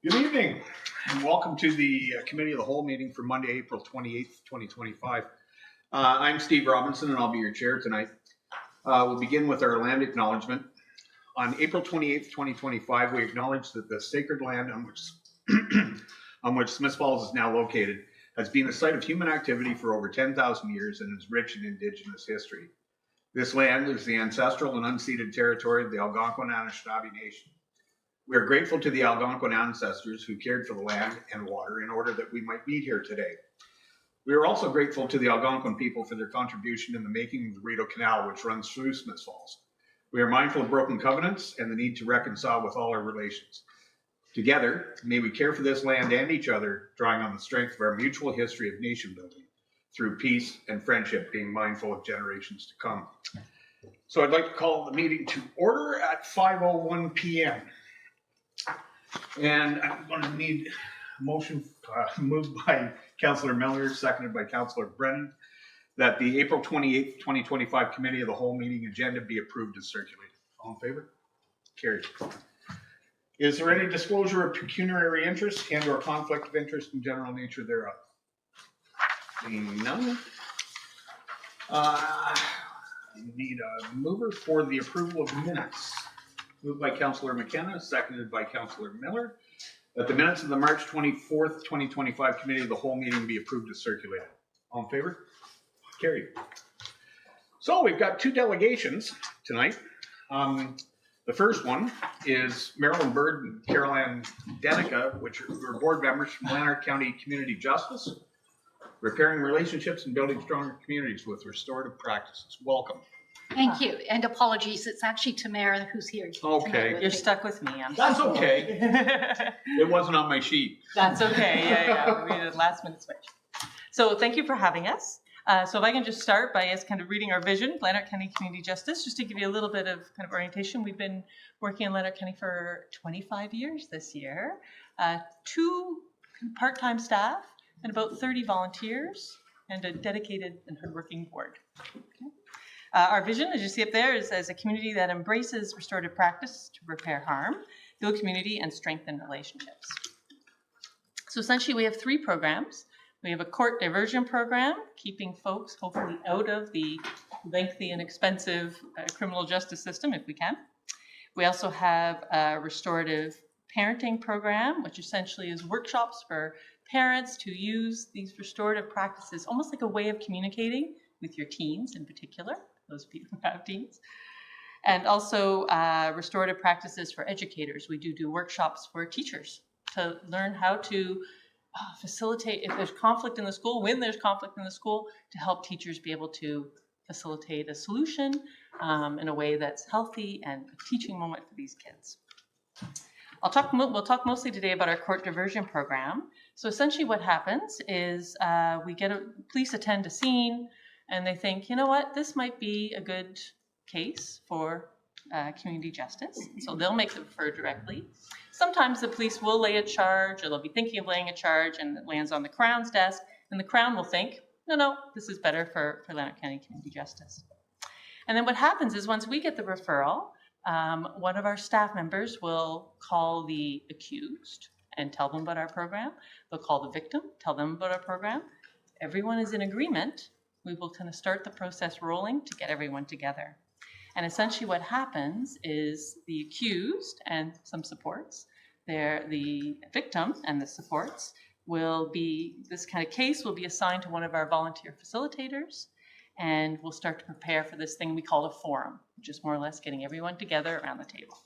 Good evening, and welcome to the Committee of the Whole meeting for Monday, April 28th, 2025. I'm Steve Robinson, and I'll be your chair tonight. We'll begin with our land acknowledgement. On April 28th, 2025, we acknowledge that the sacred land on which Smiths Falls is now located has been a site of human activity for over 10,000 years and is rich in Indigenous history. This land is the ancestral and unceded territory of the Algonquin Anishinaabe Nation. We are grateful to the Algonquin ancestors who cared for the land and water in order that we might meet here today. We are also grateful to the Algonquin people for their contribution in the making of the Rideau Canal, which runs through Smiths Falls. We are mindful of broken covenants and the need to reconcile with all our relations. Together, may we care for this land and each other, drawing on the strength of our mutual history of nation building through peace and friendship, being mindful of generations to come. So I'd like to call the meeting to order at 5:01 p.m. And I'm going to need a motion moved by Councillor Miller, seconded by Councillor Brennan, that the April 28th, 2025 Committee of the Whole meeting agenda be approved as circulated. All in favor? Carried. Is there any disclosure of pecuniary interest and or conflict of interest in general nature thereof? Seeing none. Need a mover for the approval of minutes. Moved by Councillor McKenna, seconded by Councillor Miller, that the minutes of the March 24th, 2025 Committee of the Whole meeting be approved as circulated. All in favor? Carried. So we've got two delegations tonight. The first one is Marilyn Bird and Carol-Ann Denica, which are board members from Lanark County Community Justice, repairing relationships and building stronger communities with restorative practices. Welcome. Thank you, and apologies. It's actually Tamara who's here. Okay. You're stuck with me. That's okay. It wasn't on my sheet. That's okay. Yeah. We did a last minute switch. So thank you for having us. So if I can just start by us kind of reading our vision, Lanark County Community Justice, just to give you a little bit of kind of orientation. We've been working in Lanark County for 25 years this year. 2 part-time staff and about 30 volunteers and a dedicated and hardworking board. Okay. Our vision, as you see up there, is as a community that embraces restorative practice to repair harm, build community, and strengthen relationships. So essentially, we have 3 programs. We have a court diversion program, keeping folks hopefully out of the lengthy and expensive criminal justice system if we can. We also have a restorative parenting program, which essentially is workshops for parents to use these restorative practices almost like a way of communicating with your teens in particular, those people who have teens. And also restorative practices for educators. We do workshops for teachers to learn how to facilitate, if there's conflict in the school, when there's conflict in the school, to help teachers be able to facilitate a solution in a way that's healthy and a teaching moment for these kids. We'll talk mostly today about our court diversion program. So essentially what happens is police attend a scene and they think, you know what, this might be a good case for community justice. So they'll make the refer directly. Sometimes the police will lay a charge, or they'll be thinking of laying a charge, and it lands on the Crown's desk, and the Crown will think, no, this is better for Lanark County Community Justice. And then what happens is once we get the referral, one of our staff members will call the accused and tell them about our program. They'll call the victim, tell them about our program. Everyone is in agreement. We will kind of start the process rolling to get everyone together. And essentially what happens is the accused and some supports, the victim and the supports this kind of case will be assigned to one of our volunteer facilitators, and we'll start to prepare for this thing we call a forum, which is more or less getting everyone together around the table.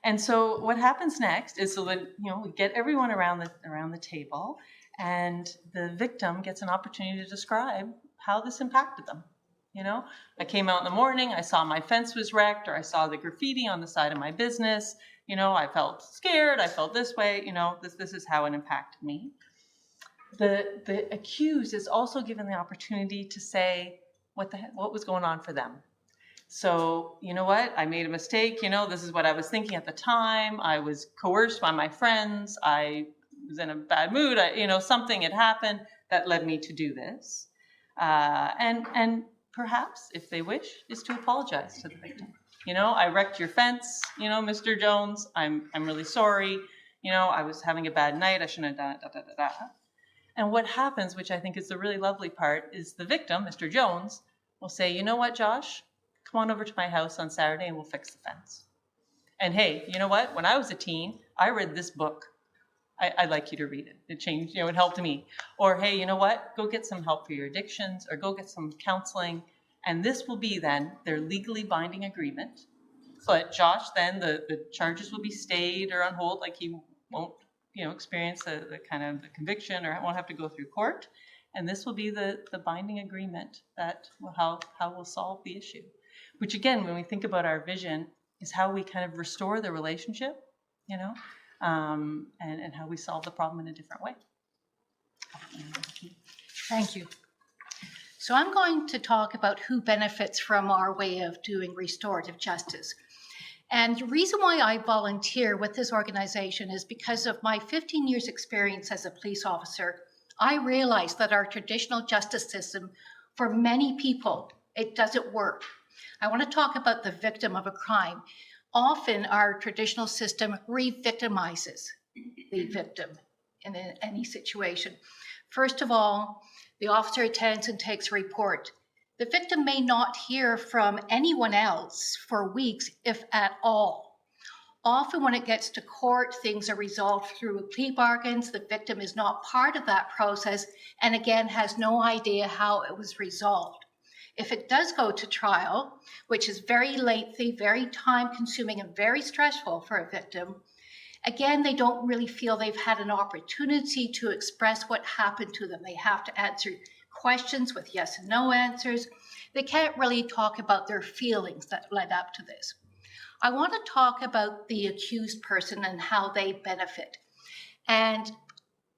And so what happens next is so that we get everyone around the table, and the victim gets an opportunity to describe how this impacted them. I came out in the morning, I saw my fence was wrecked, or I saw the graffiti on the side of my business. I felt scared, I felt this way, this is how it impacted me. The accused is also given the opportunity to say what was going on for them. So, you know what, I made a mistake, this is what I was thinking at the time, I was coerced by my friends, I was in a bad mood, something had happened that led me to do this. And perhaps, if they wish, is to apologize to the victim. I wrecked your fence, Mr. Jones. I'm really sorry. I was having a bad night. I shouldn't have done it, da. And what happens, which I think is the really lovely part, is the victim, Mr. Jones, will say, you know what, Josh, come on over to my house on Saturday and we'll fix the fence. And hey, you know what? When I was a teen, I read this book. I'd like you to read it. It changed, it helped me. Or hey, you know what? Go get some help for your addictions or go get some counseling. And this will be then their legally binding agreement. But Josh, then the charges will be stayed or on hold, like he won't, experience the kind of the conviction or won't have to go through court. And this will be the binding agreement that how we'll solve the issue. Which again, when we think about our vision, is how we kind of restore the relationship, and how we solve the problem in a different way. Thank you. So I'm going to talk about who benefits from our way of doing restorative justice. And the reason why I volunteer with this organization is because of my 15 years experience as a police officer. I realized that our traditional justice system, for many people, it doesn't work. I want to talk about the victim of a crime. Often our traditional system re-victimizes the victim in any situation. First of all, the officer attends and takes a report. The victim may not hear from anyone else for weeks, if at all. Often when it gets to court, things are resolved through plea bargains. The victim is not part of that process and again has no idea how it was resolved. If it does go to trial, which is very lengthy, very time-consuming, and very stressful for a victim, again, they don't really feel they've had an opportunity to express what happened to them. They have to answer questions with yes and no answers. They can't really talk about their feelings that led up to this. I want to talk about the accused person and how they benefit. And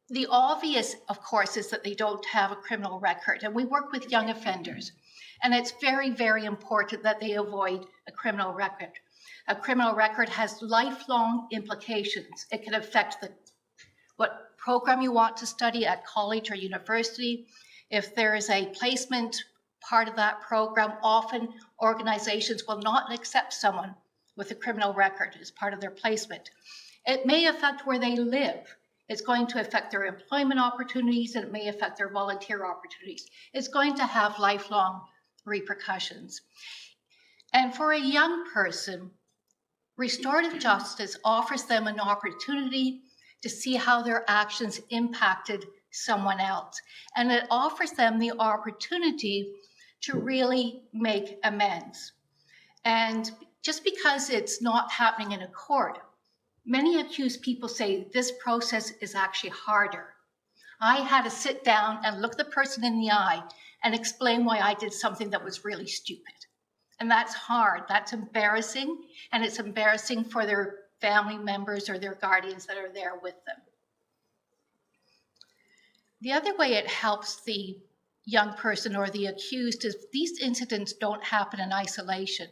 the obvious, of course, is that they don't have a criminal record. And we work with young offenders. And it's very, very important that they avoid a criminal record. A criminal record has lifelong implications. It can affect what program you want to study at college or university. If there is a placement part of that program, often organizations will not accept someone with a criminal record as part of their placement. It may affect where they live. It's going to affect their employment opportunities, and it may affect their volunteer opportunities. It's going to have lifelong repercussions. And for a young person, restorative justice offers them an opportunity to see how their actions impacted someone else. And it offers them the opportunity to really make amends. And just because it's not happening in a court, many accused people say this process is actually harder. I had to sit down and look the person in the eye and explain why I did something that was really stupid. And that's hard, that's embarrassing, and it's embarrassing for their family members or their guardians that are there with them. The other way it helps the young person or the accused is these incidents don't happen in isolation.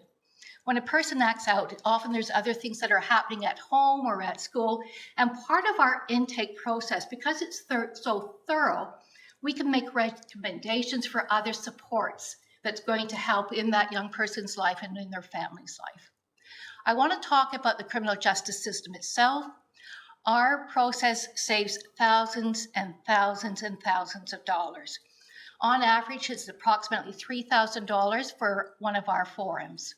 When a person acts out, often there's other things that are happening at home or at school. And part of our intake process, because it's so thorough, we can make recommendations for other supports that's going to help in that young person's life and in their family's life. I want to talk about the criminal justice system itself. Our process saves thousands and thousands and thousands of dollars. On average, it's approximately $3,000 for one of our forums.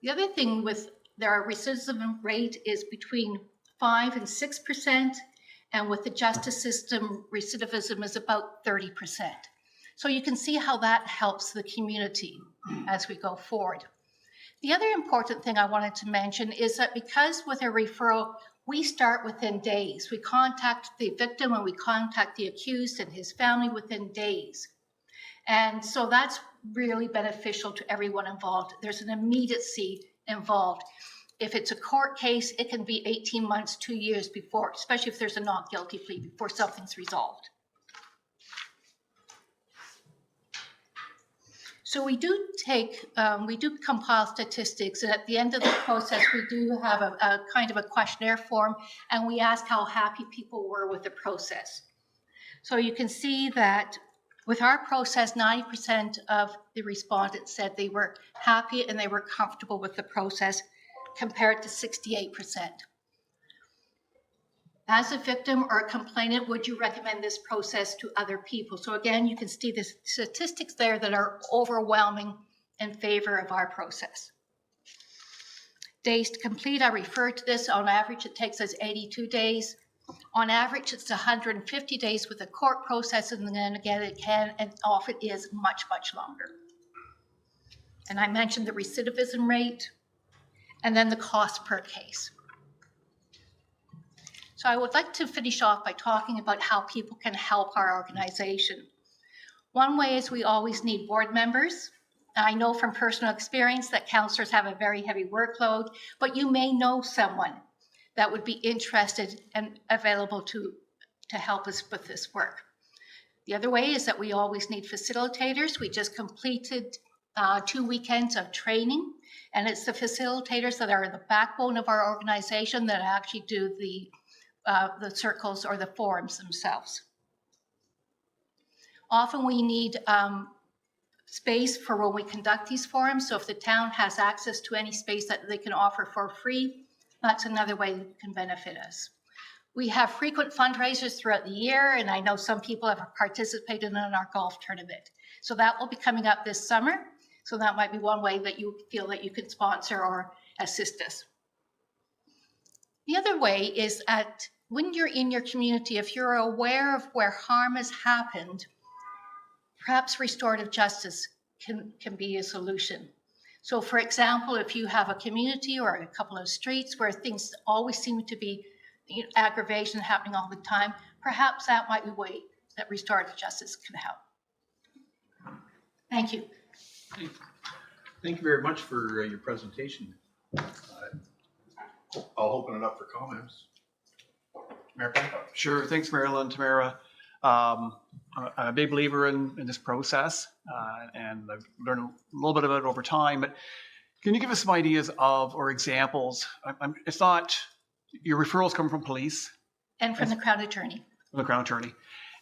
The other thing with their recidivism rate is between 5 and 6%, and with the justice system, recidivism is about 30%. So you can see how that helps the community as we go forward. The other important thing I wanted to mention is that because with a referral, we start within days. We contact the victim and we contact the accused and his family within days. And so that's really beneficial to everyone involved. There's an immediacy involved. If it's a court case, it can be 18 months, 2 years before, especially if there's a not guilty plea, before something's resolved. So we do compile statistics, and at the end of the process, we do have a kind of a questionnaire form, and we ask how happy people were with the process. So you can see that With our process, 90% of the respondents said they were happy and they were comfortable with the process, compared to 68%. As a victim or a complainant, would you recommend this process to other people? So again, you can see the statistics there that are overwhelming in favor of our process. Days to complete, I referred to this. On average, it takes us 82 days. On average, it's 150 days with a court process, and then again, it can and often is much, much longer. And I mentioned the recidivism rate, and then the cost per case. So I would like to finish off by talking about how people can help our organization. One way is we always need board members. I know from personal experience that counselors have a very heavy workload, but you may know someone that would be interested and available to help us with this work. The other way is that we always need facilitators. We just completed 2 weekends of training, and it's the facilitators that are the backbone of our organization that actually do the circles or the forums themselves. Often we need space for when we conduct these forums. So if the town has access to any space that they can offer for free, that's another way that can benefit us. We have frequent fundraisers throughout the year, and I know some people have participated in our golf tournament. So that will be coming up this summer. So that might be one way that you feel that you could sponsor or assist us. The other way is when you're in your community, if you're aware of where harm has happened, perhaps restorative justice can be a solution. So for example, if you have a community or a couple of streets where things always seem to be aggravation happening all the time, perhaps that might be a way that restorative justice can help. Thank you. Thank you very much for your presentation. I'll open it up for comments. Mayor Penn? Sure. Thanks, Marilyn, Tamara. I'm a big believer in this process, and I've learned a little bit about it over time. But can you give us some ideas of or examples? It's not your referrals come from police And from the Crown Attorney. From the Crown Attorney,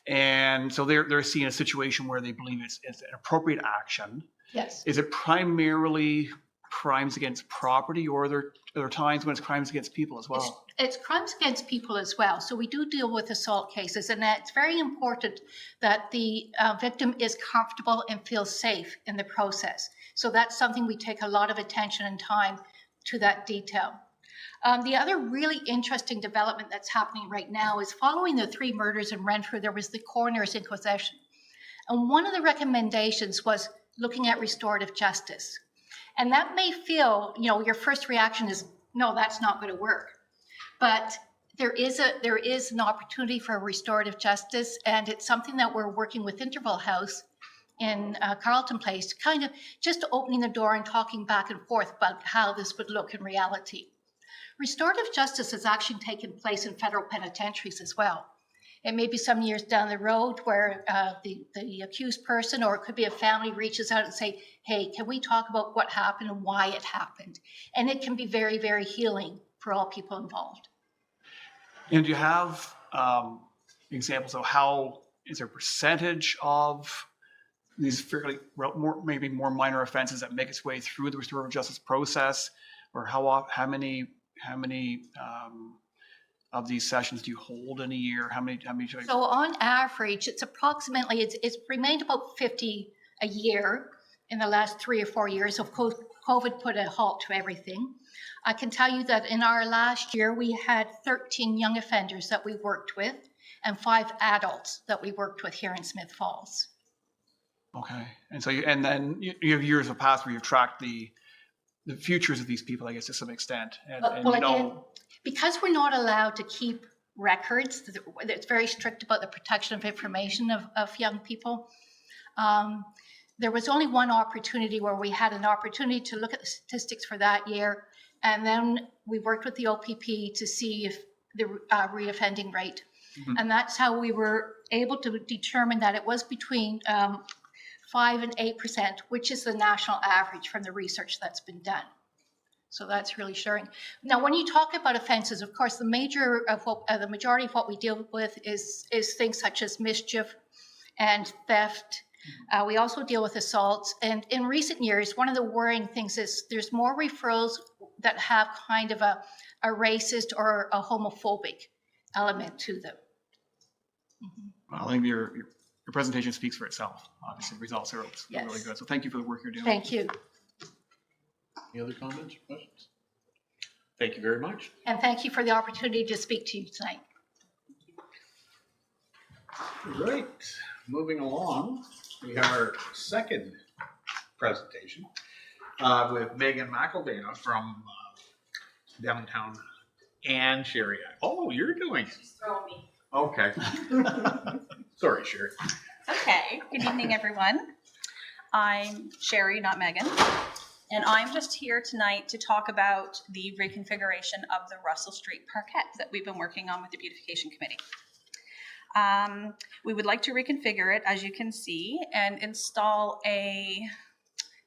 and so they're seeing a situation where they believe it's an appropriate action. Yes. Is it primarily crimes against property, or are there times when it's crimes against people as well? It's crimes against people as well. So we do deal with assault cases, and it's very important that the victim is comfortable and feels safe in the process. So that's something we take a lot of attention and time to that detail. The other really interesting development that's happening right now is following the 3 murders in Renfrew, there was the coroner's inquisition. And one of the recommendations was looking at restorative justice. And that may feel, your first reaction is, no, that's not going to work. But there is an opportunity for restorative justice, and it's something that we're working with Interval House in Carleton Place to kind of just opening the door and talking back and forth about how this would look in reality. Restorative justice has actually taken place in federal penitentiaries as well. It may be some years down the road where the accused person, or it could be a family, reaches out and say, hey, can we talk about what happened and why it happened? And it can be very, very healing for all people involved. And do you have examples of how is there a percentage of these fairly maybe more minor offenses that make its way through the restorative justice process, or how many of these sessions do you hold in a year? How many? So on average, it's approximately, it's remained about 50 a year in the last 3 or 4 years. Of course, COVID put a halt to everything. I can tell you that in our last year, we had 13 young offenders that we worked with and 5 adults that we worked with here in Smith Falls. Okay. And so then you have years of past where you've tracked the futures of these people, I guess, to some extent. Again, because we're not allowed to keep records, it's very strict about the protection of information of young people. There was only one opportunity where we had an opportunity to look at the statistics for that year, and then we worked with the OPP to see if the reoffending rate. Mm-hmm. And that's how we were able to determine that it was between 5 and 8%, which is the national average from the research that's been done. So that's really showing. Now, when you talk about offenses, of course, the majority of what we deal with is things such as mischief and theft. We also deal with assaults. And in recent years, one of the worrying things is there's more referrals that have kind of a racist or a homophobic element to them. Well, I think your presentation speaks for itself. Obviously, the results are Yes. really good. So thank you for the work you're doing. Thank you. Any other comments or questions? Thank you very much. And thank you for the opportunity to speak to you tonight. All right, moving along, we have our second presentation with Megan McElvena from downtown and Sherry. Oh, you're doing it. She's throwing me. Okay. Sorry, Sherry. Okay. Good evening, everyone. I'm Sherry, not Megan, and I'm just here tonight to talk about the reconfiguration of the Russell Street Parkette that we've been working on with the Beautification Committee. We would like to reconfigure it, as you can see, and install a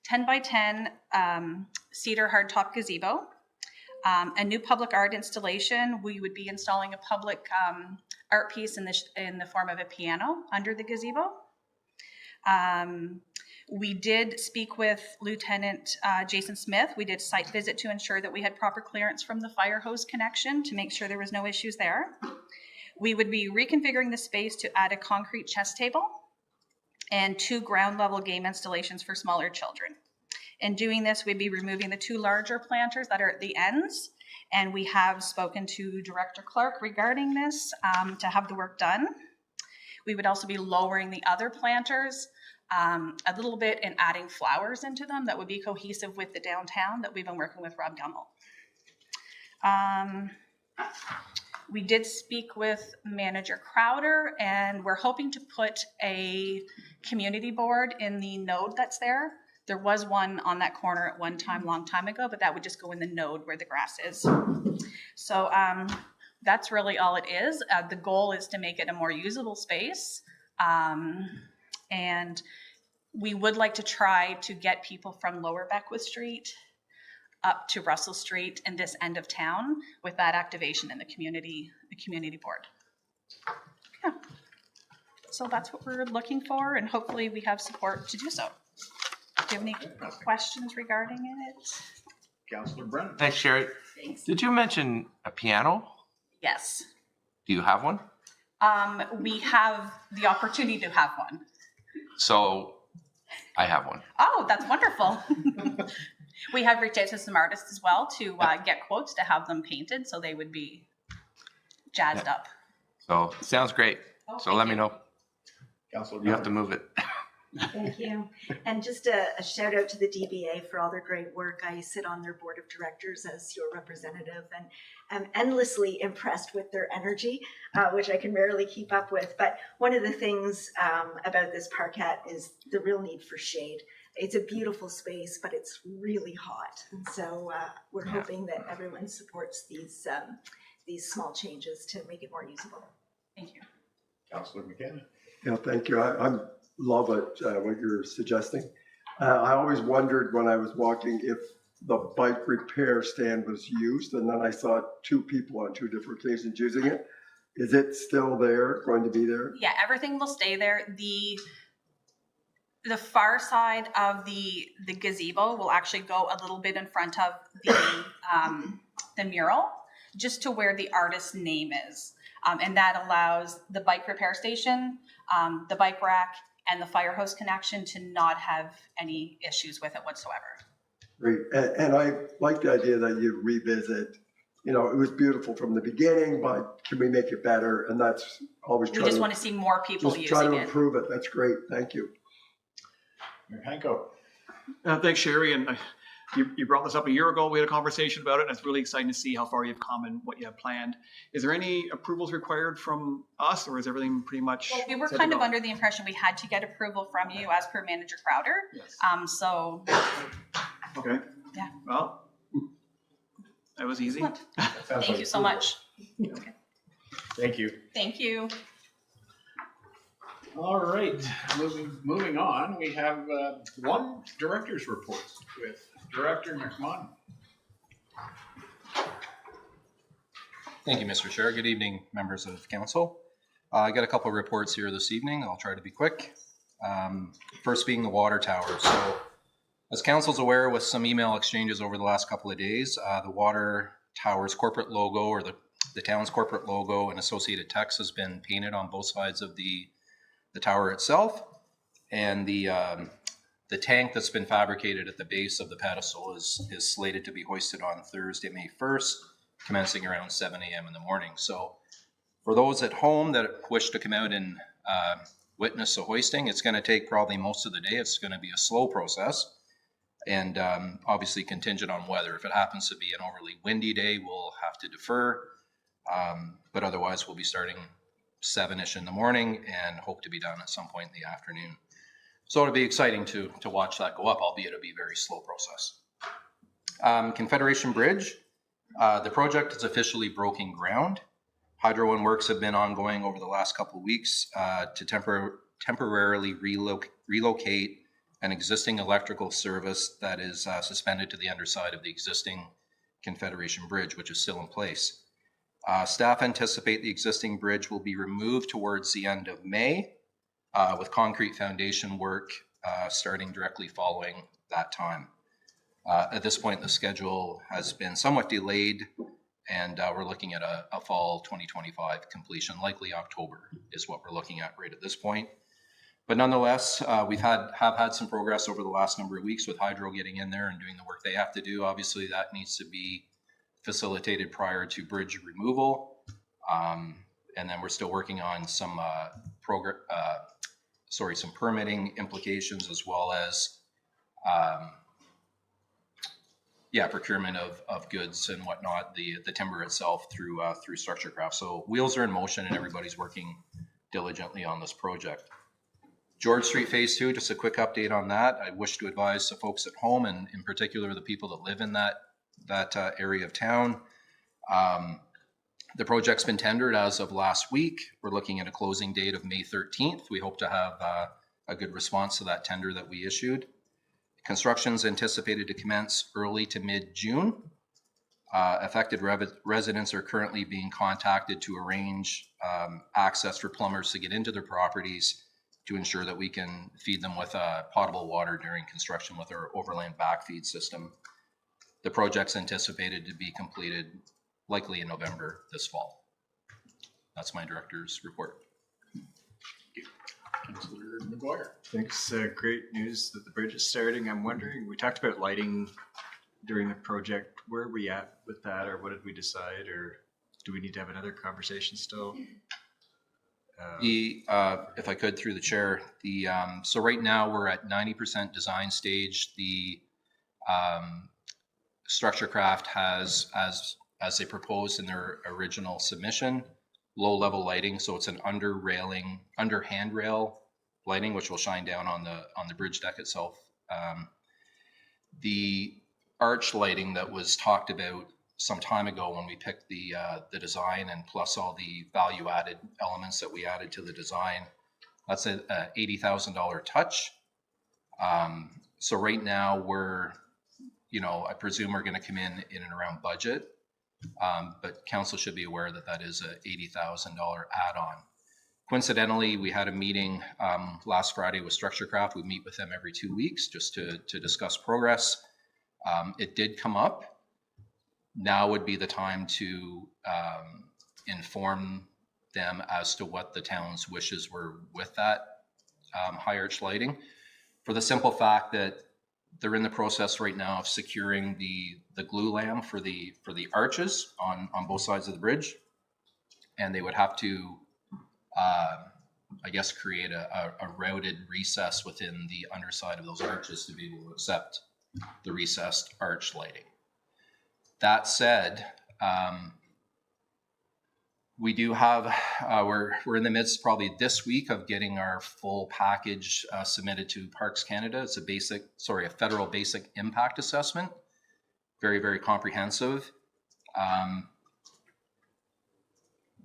10 by 10 cedar hardtop gazebo, a new public art installation. We would be installing a public art piece in the form of a piano under the gazebo. We did speak with Lieutenant Jason Smith. We did site visit to ensure that we had proper clearance from the fire hose connection to make sure there was no issues there. We would be reconfiguring the space to add a concrete chess table and 2 ground level game installations for smaller children. In doing this, we'd be removing the 2 larger planters that are at the ends, and we have spoken to Director Clark regarding this to have the work done. We would also be lowering the other planters a little bit and adding flowers into them that would be cohesive with the downtown that we've been working with Rob Gummel. We did speak with Manager Crowder, and we're hoping to put a community board in the node that's there. There was one on that corner at one time, long time ago, but that would just go in the node where the grass is. So that's really all it is. The goal is to make it a more usable space. And we would like to try to get people from Lower Beckwith Street up to Russell Street and this end of town with that activation in the community board. Yeah. So that's what we're looking for, and hopefully we have support to do so. Do you have any questions regarding it? Councillor Brennan. Thanks, Sherry. Thanks. Did you mention a piano? Yes. Do you have one? We have the opportunity to have one. So I have one. Oh, that's wonderful. We have reached out to some artists as well to get quotes to have them painted so they would be jazzed up. So sounds great. Oh, So thank let me you. know. Councillor You have to move it. Thank you. And just a shout out to the DBA for all their great work. I sit on their board of directors as your representative, and I'm endlessly impressed with their energy, which I can rarely keep up with. But one of the things about this parkette is the real need for shade. It's a beautiful space, but it's really hot. And so we're hoping that everyone supports these small changes to make it more usable. Thank you. Councillor McKenna. Yeah, thank you. I love it, what you're suggesting. I always wondered when I was walking if the bike repair stand was used, and then I saw 2 people on 2 different occasions using it. Is it still there, going to be there? Yeah, everything will stay there. The far side of the gazebo will actually go a little bit in front of the mural, just to where the artist's name is. And that allows the bike repair station, the bike rack, and the fire hose connection to not have any issues with it whatsoever. Great. And I like the idea that you revisit, it was beautiful from the beginning, but can we make it better? And that's always We just want to see more people just try using to it. improve it. That's great. Thank you. Mayor Hanko. Thanks, Sherry. And you brought this up a year ago. We had a conversation about it, and it's really exciting to see how far you've come and what you have planned. Is there any approvals required from us, or is everything pretty much? Well, we were set to kind of go? under the impression we had to get approval from you as per Manager Crowder. Yes. So Okay. Yeah. Well, that was easy. excellent. Thank you so much. Thank you. Thank you. All right, moving on, we have one director's report with Director McMahon. Thank you, Mr. Chair. Good evening, members of council. I got a couple of reports here this evening. I'll try to be quick. First being the water tower. So as council's aware, with some email exchanges over the last couple of days, the water tower's corporate logo, or the town's corporate logo and associated text, has been painted on both sides of the tower itself. And the tank that's been fabricated at the base of the pedestal is slated to be hoisted on Thursday, May 1st, commencing around 7 a.m. in the morning. So for those at home that wish to come out and witness the hoisting, it's going to take probably most of the day. It's going to be a slow process, and obviously contingent on weather. If it happens to be an overly windy day, we'll have to defer, but otherwise we'll be starting 7-ish in the morning and hope to be done at some point in the afternoon. So it'll be exciting to watch that go up, albeit it'll be a very slow process. Confederation Bridge, the project is officially broken ground. Hydro and works have been ongoing over the last couple of weeks to temporarily relocate an existing electrical service that is suspended to the underside of the existing Confederation Bridge, which is still in place. Staff anticipate the existing bridge will be removed towards the end of May, with concrete foundation work starting directly following that time. At this point, the schedule has been somewhat delayed, and we're looking at a fall 2025 completion. Likely October is what we're looking at right at this point. But nonetheless, we've have had some progress over the last number of weeks with Hydro getting in there and doing the work they have to do. Obviously, that needs to be facilitated prior to bridge removal. And then we're still working on some some permitting implications, as well as procurement of goods and whatnot, the timber itself through StructureCraft. So wheels are in motion and everybody's working diligently on this project. George Street Phase 2, just a quick update on that. I wish to advise the folks at home, and in particular the people that live in that area of town. The project's been tendered as of last week. We're looking at a closing date of May 13th. We hope to have a good response to that tender that we issued. Construction is anticipated to commence early to mid-June. Affected residents are currently being contacted to arrange access for plumbers to get into their properties to ensure that we can feed them with potable water during construction with our overland backfeed system. The project's anticipated to be completed likely in November this fall. That's my director's report. Councillor McGuire. Thanks. Great news that the bridge is starting. I'm wondering, we talked about lighting during the project. Where are we at with that, or what did we decide, or do we need to have another conversation still? If I could, through the chair, so right now we're at 90% design stage. The StructureCraft has, as they proposed in their original submission, low-level lighting. So it's an under handrail lighting, which will shine down on the bridge deck itself. The arch lighting that was talked about some time ago when we picked the design, and plus all the value-added elements that we added to the design, that's a $80,000 touch. So right now we're, I presume we're going to come in and around budget, but council should be aware that is a $80,000 add-on. Coincidentally, we had a meeting last Friday with StructureCraft. We meet with them every 2 weeks just to discuss progress. It did come up. Now would be the time to inform them as to what the town's wishes were with that high arch lighting, for the simple fact that they're in the process right now of securing the glue lam for the arches on both sides of the bridge, and they would have to create a routed recess within the underside of those arches to be able to accept the recessed arch lighting. That said, we do have, we're in the midst probably this week of getting our full package submitted to Parks Canada. It's a federal basic impact assessment. Very, very comprehensive.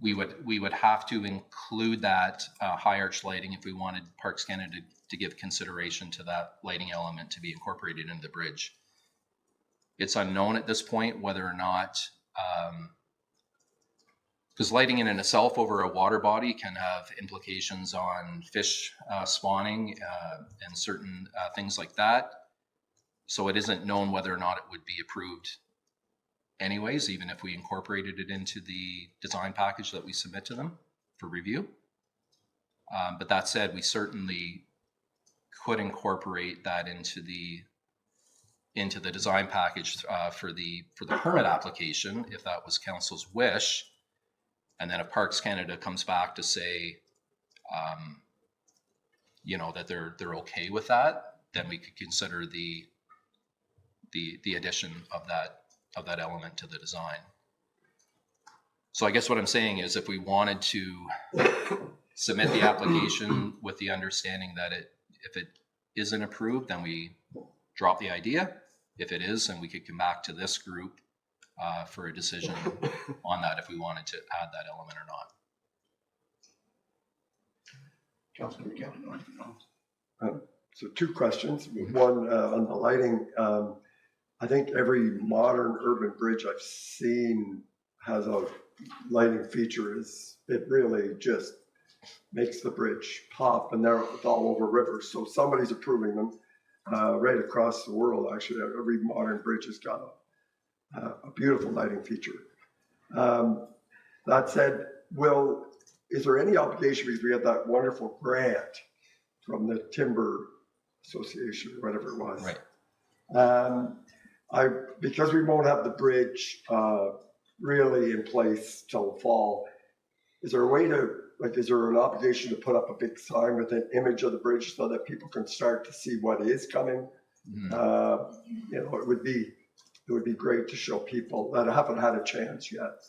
We would have to include that high arch lighting if we wanted Parks Canada to give consideration to that lighting element to be incorporated into the bridge. It's unknown at this point whether or not because lighting in and itself over a water body can have implications on fish spawning and certain things like that. So it isn't known whether or not it would be approved anyways, even if we incorporated it into the design package that we submit to them for review. But that said, we certainly could incorporate that into the design package for the permit application, if that was council's wish. And then if Parks Canada comes back to say, that they're okay with that, then we could consider the addition of that element to the design. So I guess what I'm saying is, if we wanted to submit the application with the understanding that if it isn't approved, then we drop the idea. If it is, then we could come back to this group for a decision on that, if we wanted to add that element or not. Councilor McKenna. So 2 questions. One on the lighting. I think every modern urban bridge I've seen has a lighting feature. It really just makes the bridge pop, and they're all over rivers. So somebody's approving them right across the world. Actually, every modern bridge has got a beautiful lighting feature. That said, is there any obligation, because we had that wonderful grant from the Timber Association or whatever it was? Right. Because we won't have the bridge really in place till the fall, is there a way to, is there an obligation to put up a big sign with an image of the bridge so that people can start to see what is coming? It would be great to show people that haven't had a chance yet.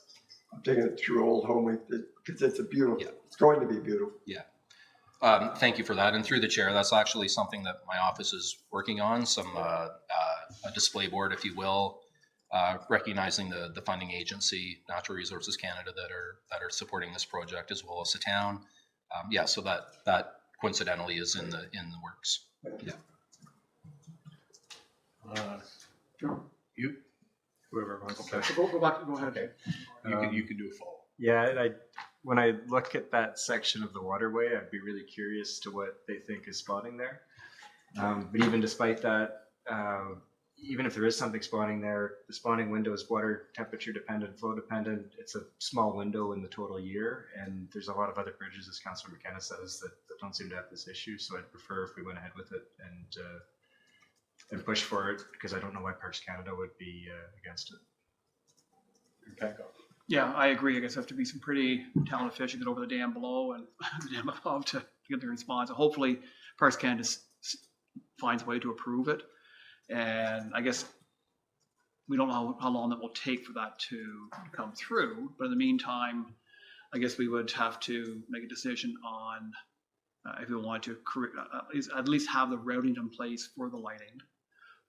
I'm taking it through Old Home Week because it's it's going to be beautiful. Yeah. Thank you for that. And through the chair, that's actually something that my office is working on, a display board, if you will, recognizing the funding agency, Natural Resources Canada, that are supporting this project, as well as the town. So that coincidentally is in the works. Yeah. You? Whoever wants to. Okay. Go ahead. Okay. You can do a follow. Yeah, when I look at that section of the waterway, I'd be really curious to what they think is spawning there. But even despite that, even if there is something spawning there, the spawning window is water temperature dependent, flow dependent. It's a small window in the total year, and there's a lot of other bridges, as Councillor McKenna says, that don't seem to have this issue. So I'd prefer if we went ahead with it and push for it, because I don't know why Parks Canada would be against it. Yeah, I agree. I guess there have to be some pretty talented fish to get over the dam below and the dam above to get their response. So hopefully Parks Canada finds a way to approve it. And I guess we don't know how long that will take for that to come through. But in the meantime, I guess we would have to make a decision on if we want to at least have the routing in place for the lighting,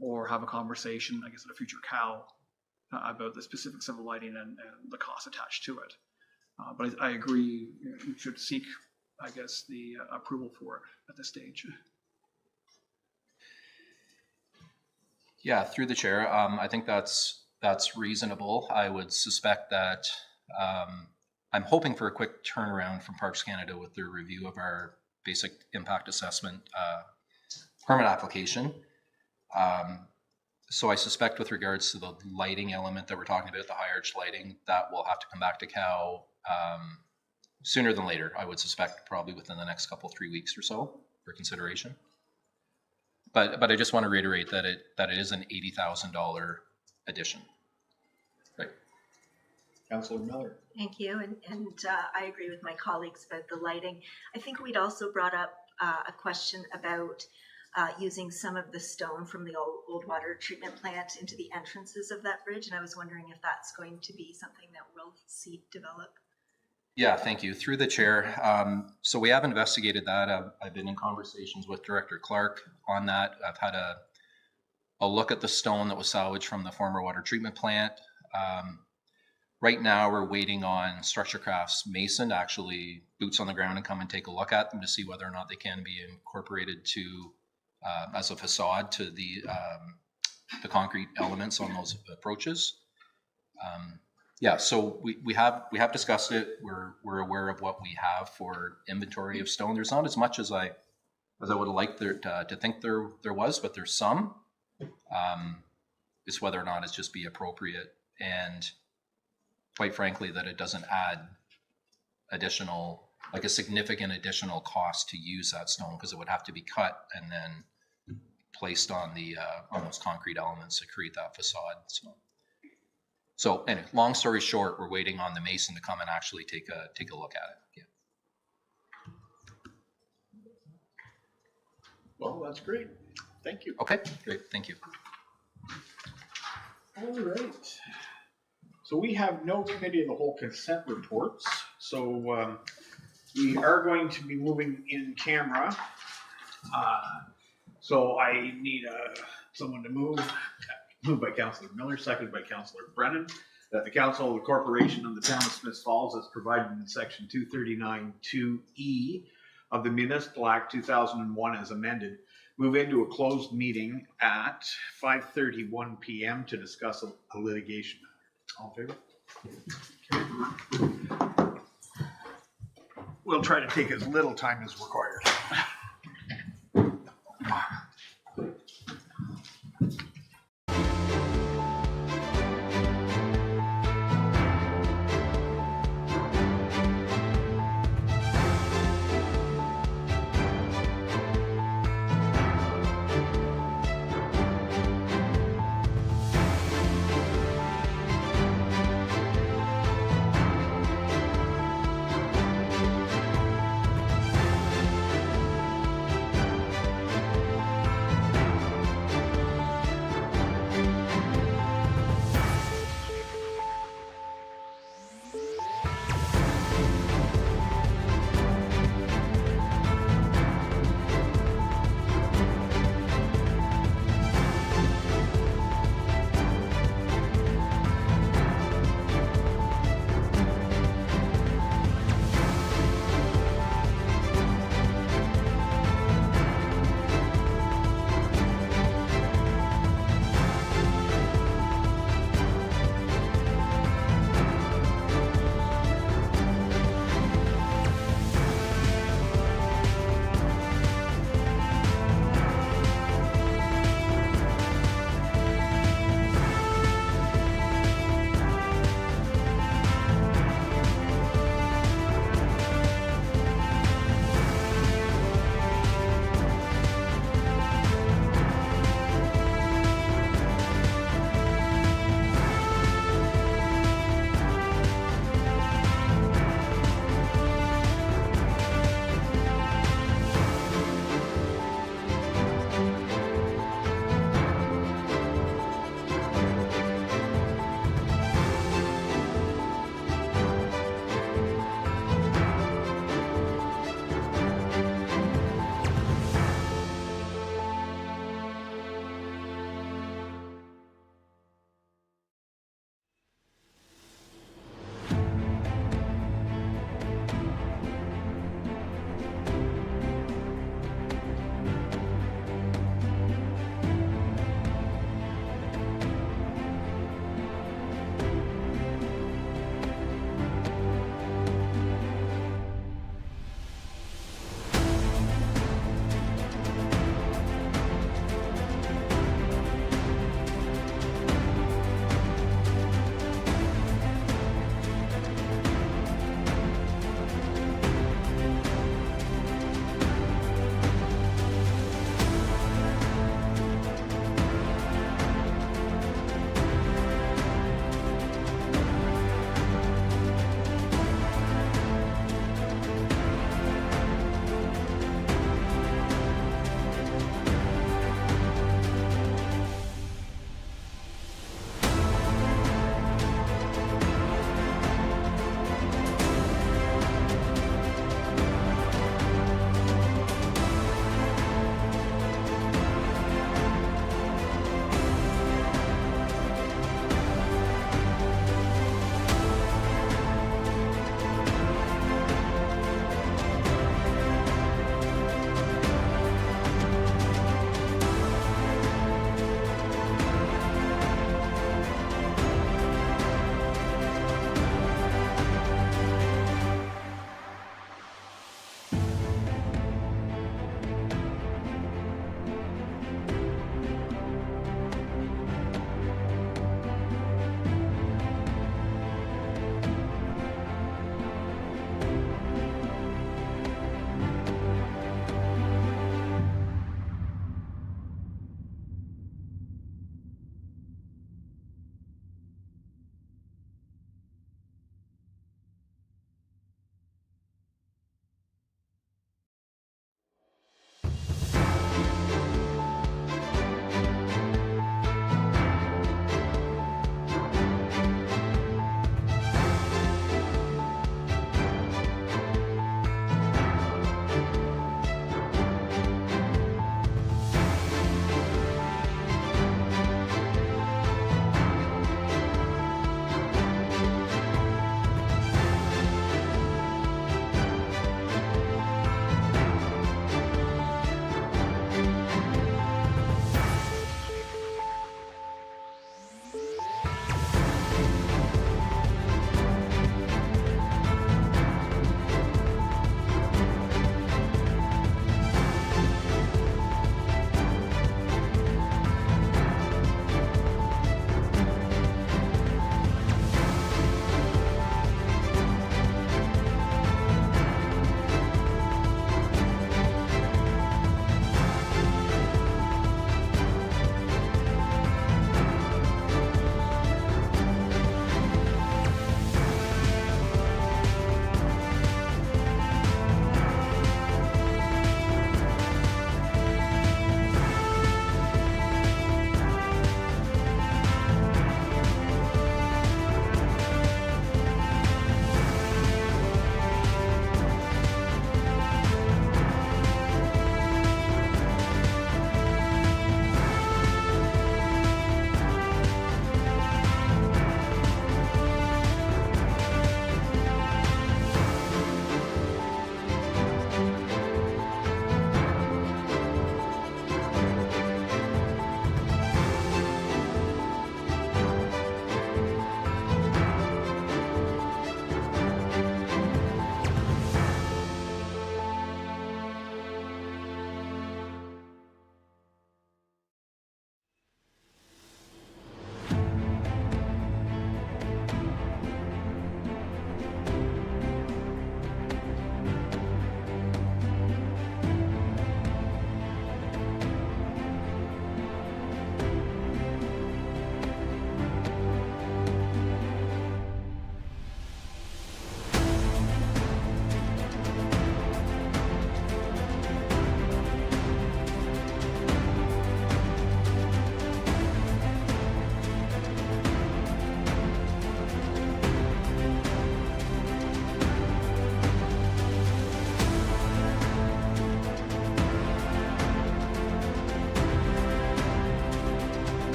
or have a conversation, I guess, at a future COW about the specifics of the lighting and the cost attached to it. But I agree, you should seek, I guess, the approval for it at this stage. Yeah, through the chair, I think that's reasonable. I would suspect that I'm hoping for a quick turnaround from Parks Canada with their review of our basic impact assessment permit application. So I suspect with regards to the lighting element that we're talking about, the high arch lighting, that will have to come back to COW sooner than later. I would suspect probably within the next 3 weeks or so for consideration. But I just want to reiterate that it is an $80,000 addition. Right. Councillor Miller. Thank you, and I agree with my colleagues about the lighting. I think we'd also brought up a question about using some of the stone from the old water treatment plant into the entrances of that bridge, and I was wondering if that's going to be something that we'll see develop. Yeah, thank you. Through the chair. So we have investigated that. I've been in conversations with Director Clark on that. I've had a look at the stone that was salvaged from the former water treatment plant. Right now, we're waiting on Structure Crafts Mason to actually boots on the ground and come and take a look at them to see whether or not they can be incorporated to as a facade to the concrete elements on those approaches. Yeah, so we have discussed it. We're aware of what we have for inventory of stone. There's not as much as I would have liked there to think there was, but there's some. It's whether or not it's just be appropriate, and quite frankly, that it doesn't add additional, like a significant additional cost to use that stone, because it would have to be cut and then placed on the on those concrete elements to create that facade. So anyway, long story short, we're waiting on the mason to come and actually take a look at it. Yeah. Well, that's great. Thank you. Okay, great. Thank you. All right. So we have no committee of the whole consent reports. So we are going to be moving in camera. So I need someone to move. Moved by Councillor Miller, seconded by Councillor Brennan, that the Council of the Corporation of the Town of Smiths Falls, as provided in Section 239(2)E of the Municipal Act 2001 as amended, move into a closed meeting at 5:31 p.m. to discuss a litigation matter. All in favor? We'll try to take as little time as required.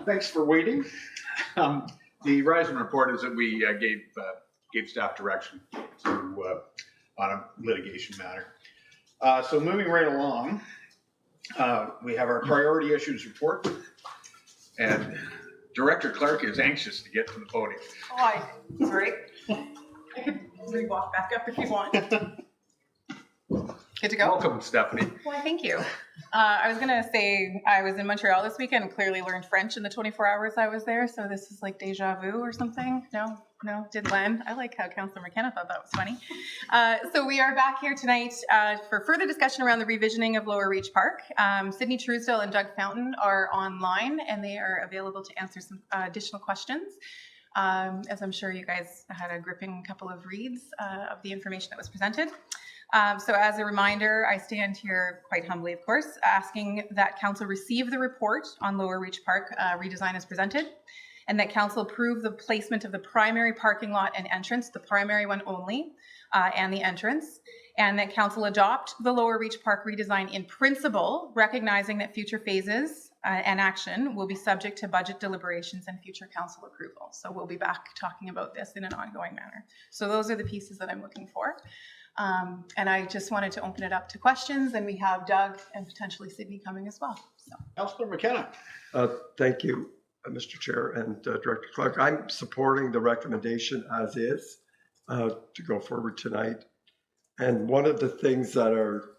Thanks for waiting. The Rising report is that we gave staff direction to on a litigation matter. So moving right along, we have our priority issues report, and Director Clark is anxious to get to the podium. Oh, sorry. I could re-walk back up if you want. Good to go? Welcome, Stephanie. Why, thank you. I was going to say I was in Montreal this weekend and clearly learned French in the 24 hours I was there. So this is like deja vu or something. No, didn't land. I like how Councillor McKenna thought that was funny. So we are back here tonight for further discussion around the revisioning of Lower Reach Park. Sydney Truesdale and Doug Fountain are online and they are available to answer some additional questions. As I'm sure you guys had a gripping couple of reads of the information that was presented. So as a reminder, I stand here quite humbly, of course, asking that Council receive the report on Lower Reach Park redesign as presented, and that Council approve the placement of the primary parking lot and entrance, the primary one only, and the entrance, and that Council adopt the Lower Reach Park redesign in principle, recognizing that future phases and action will be subject to budget deliberations and future Council approval. So we'll be back talking about this in an ongoing manner. So those are the pieces that I'm looking for. And I just wanted to open it up to questions, and we have Doug and potentially Sydney coming as well. So. Councillor McKenna. Thank you, Mr. Chair and Director Clark. I'm supporting the recommendation as is to go forward tonight. And one of the things that our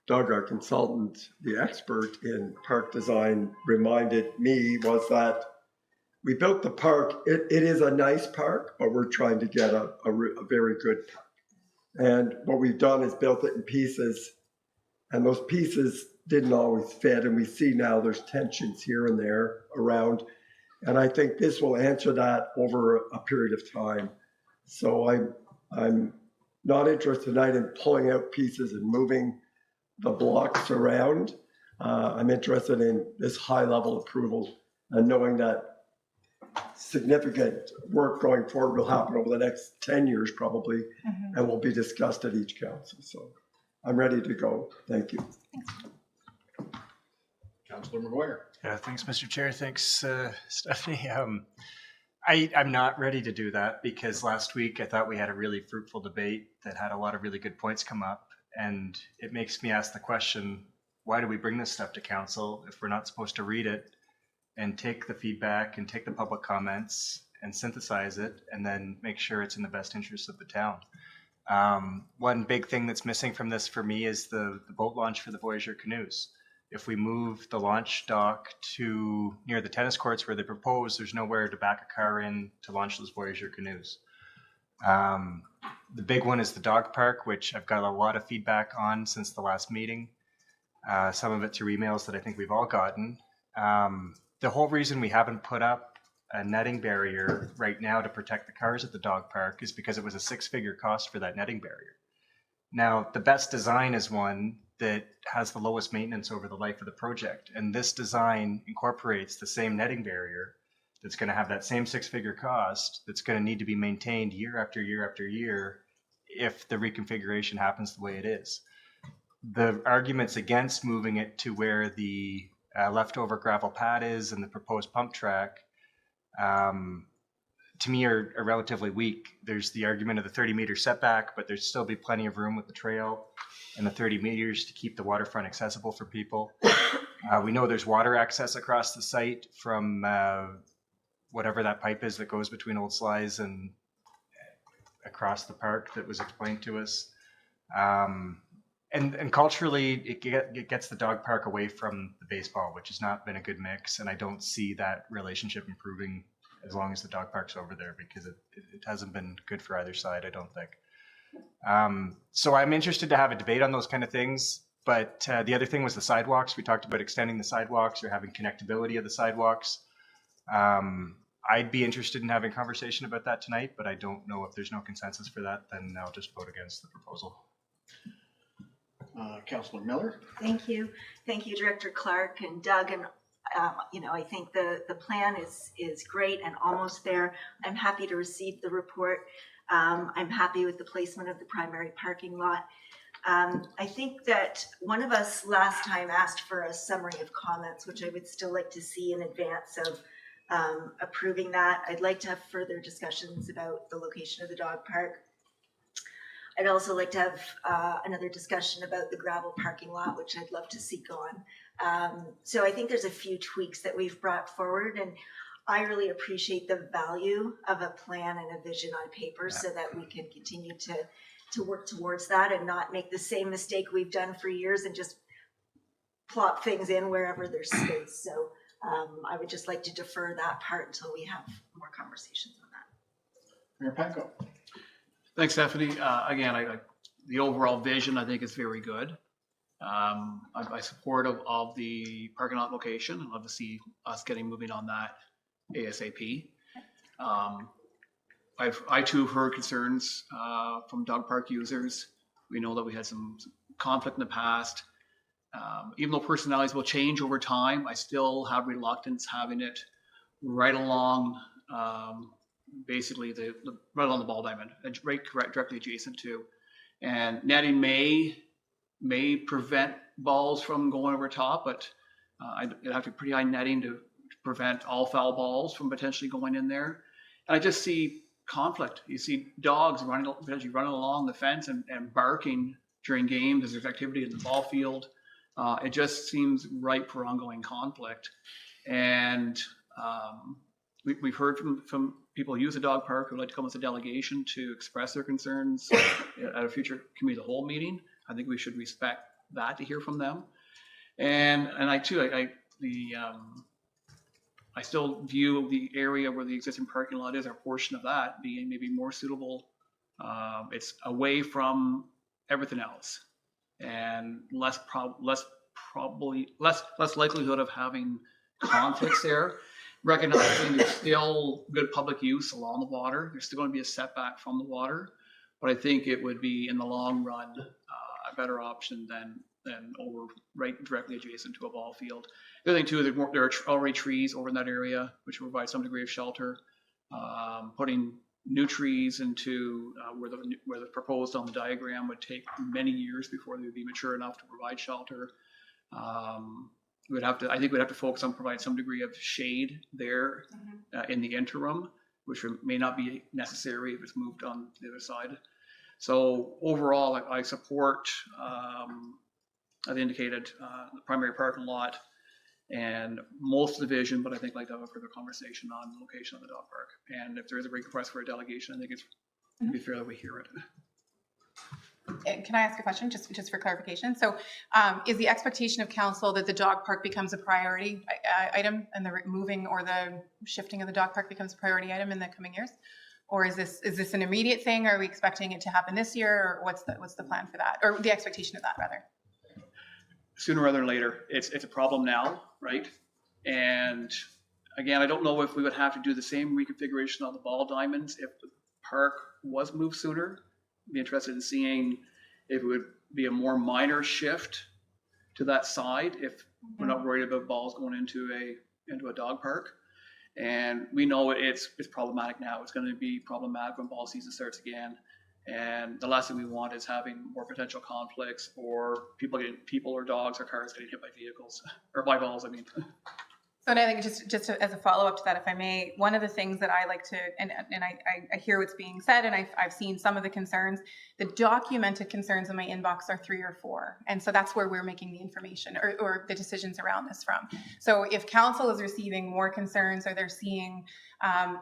Doug, our consultant, the expert in park design, reminded me was that we built the park. It is a nice park, but we're trying to get a very good park. And what we've done is built it in pieces, and those pieces didn't always fit. And we see now there's tensions here and there around. And I think this will answer that over a period of time. So I'm not interested tonight in pulling out pieces and moving the blocks around. I'm interested in this high level approval and knowing that significant work going forward will happen over the next 10 years probably, and will be discussed at each council. So I'm ready to go. Thank you. Councillor McGuire. Yeah, thanks, Mr. Chair. Thanks, Stephanie. I'm not ready to do that because last week I thought we had a really fruitful debate that had a lot of really good points come up, and it makes me ask the question, why do we bring this stuff to council if we're not supposed to read it and take the feedback and take the public comments and synthesize it and then make sure it's in the best interest of the town? One big thing that's missing from this for me is the boat launch for the Voyageur canoes. If we move the launch dock to near the tennis courts where they propose, there's nowhere to back a car in to launch those Voyageur canoes. The big one is the dog park, which I've got a lot of feedback on since the last meeting. Some of it through emails that I think we've all gotten. The whole reason we haven't put up a netting barrier right now to protect the cars at the dog park is because it was a 6-figure cost for that netting barrier. Now, the best design is one that has the lowest maintenance over the life of the project. And this design incorporates the same netting barrier that's going to have that same 6-figure cost that's going to need to be maintained year after year after year if the reconfiguration happens the way it is. The arguments against moving it to where the leftover gravel pad is and the proposed pump track, to me are relatively weak. There's the argument of the 30-meter setback, but there's still be plenty of room with the trail and the 30 meters to keep the waterfront accessible for people. We know there's water access across the site from whatever that pipe is that goes between Old Slies and across the park that was explained to us. And culturally, it gets the dog park away from the baseball, which has not been a good mix. And I don't see that relationship improving as long as the dog park's over there, because it hasn't been good for either side, I don't think. So I'm interested to have a debate on those kind of things. But the other thing was the sidewalks. We talked about extending the sidewalks or having connectability of the sidewalks. I'd be interested in having a conversation about that tonight, but I don't know if there's no consensus for that, then I'll just vote against the proposal. Councillor Miller. Thank you. Thank you, Director Clark and Doug. And, I think the plan is great and almost there. I'm happy to receive the report. I'm happy with the placement of the primary parking lot. I think that one of us last time asked for a summary of comments, which I would still like to see in advance of approving that. I'd like to have further discussions about the location of the dog park. I'd also like to have another discussion about the gravel parking lot, which I'd love to see gone. So I think there's a few tweaks that we've brought forward, and I really appreciate the value of a plan and a vision on paper so that we can continue to work towards that and not make the same mistake we've done for years and just plop things in wherever there's space. So I would just like to defer that part until we have more conversations on that. Mayor Panko. Thanks, Stephanie. Again, the overall vision I think is very good. I'm supportive of the parking lot location. I'd love to see us moving on that ASAP. I too have heard concerns from dog park users. We know that we had some conflict in the past. Even though personalities will change over time, I still have reluctance having it right along basically right along the ball diamond, right directly adjacent to. And netting may prevent balls from going over top, but it'd have to be pretty high netting to prevent all foul balls from potentially going in there. And I just see conflict. You see dogs potentially running along the fence and barking during games as there's activity in the ball field. It just seems ripe for ongoing conflict. And we've heard from people who use the dog park who'd like to come as a delegation to express their concerns at a future committee of the whole meeting. I think we should respect that to hear from them. And I still view the area where the existing parking lot is, or a portion of that, being maybe more suitable. It's away from everything else, and less likelihood of having conflicts there. Recognizing there's still good public use along the water. There's still going to be a setback from the water, but I think it would be in the long run a better option than over right directly adjacent to a ball field. The other thing too, there are already trees over in that area, which will provide some degree of shelter. Putting new trees into where the proposed on the diagram would take many years before they would be mature enough to provide shelter. I think we'd have to focus on providing some degree of shade there in the interim, which may not be necessary if it's moved on the other side. So overall, I support, I've indicated the primary parking lot and most of the vision, but I think I'd like to have a further conversation on the location of the dog park. And if there is a request for a delegation, I think it'd be fair that we hear it. Can I ask a question just for clarification? So is the expectation of council that the dog park becomes a priority item and the moving or the shifting of the dog park becomes a priority item in the coming years? Or is this an immediate thing? Are we expecting it to happen this year, or what's the plan for that, or the expectation of that rather? Sooner rather than later. It's a problem now, right? And again, I don't know if we would have to do the same reconfiguration on the ball diamonds if the park was moved sooner. I'd be interested in seeing if it would be a more minor shift to that side if we're not worried about balls going into a dog park. And we know it's problematic now. It's going to be problematic when ball season starts again. And the last thing we want is having more potential conflicts or people or dogs or cars getting hit by vehicles or by balls, I mean. So and I think just as a follow-up to that, if I may, one of the things that I like to, and I hear what's being said, and I've seen some of the concerns, the documented concerns in my inbox are 3 or 4. And so that's where we're making the information or the decisions around this from. So if council is receiving more concerns or they're seeing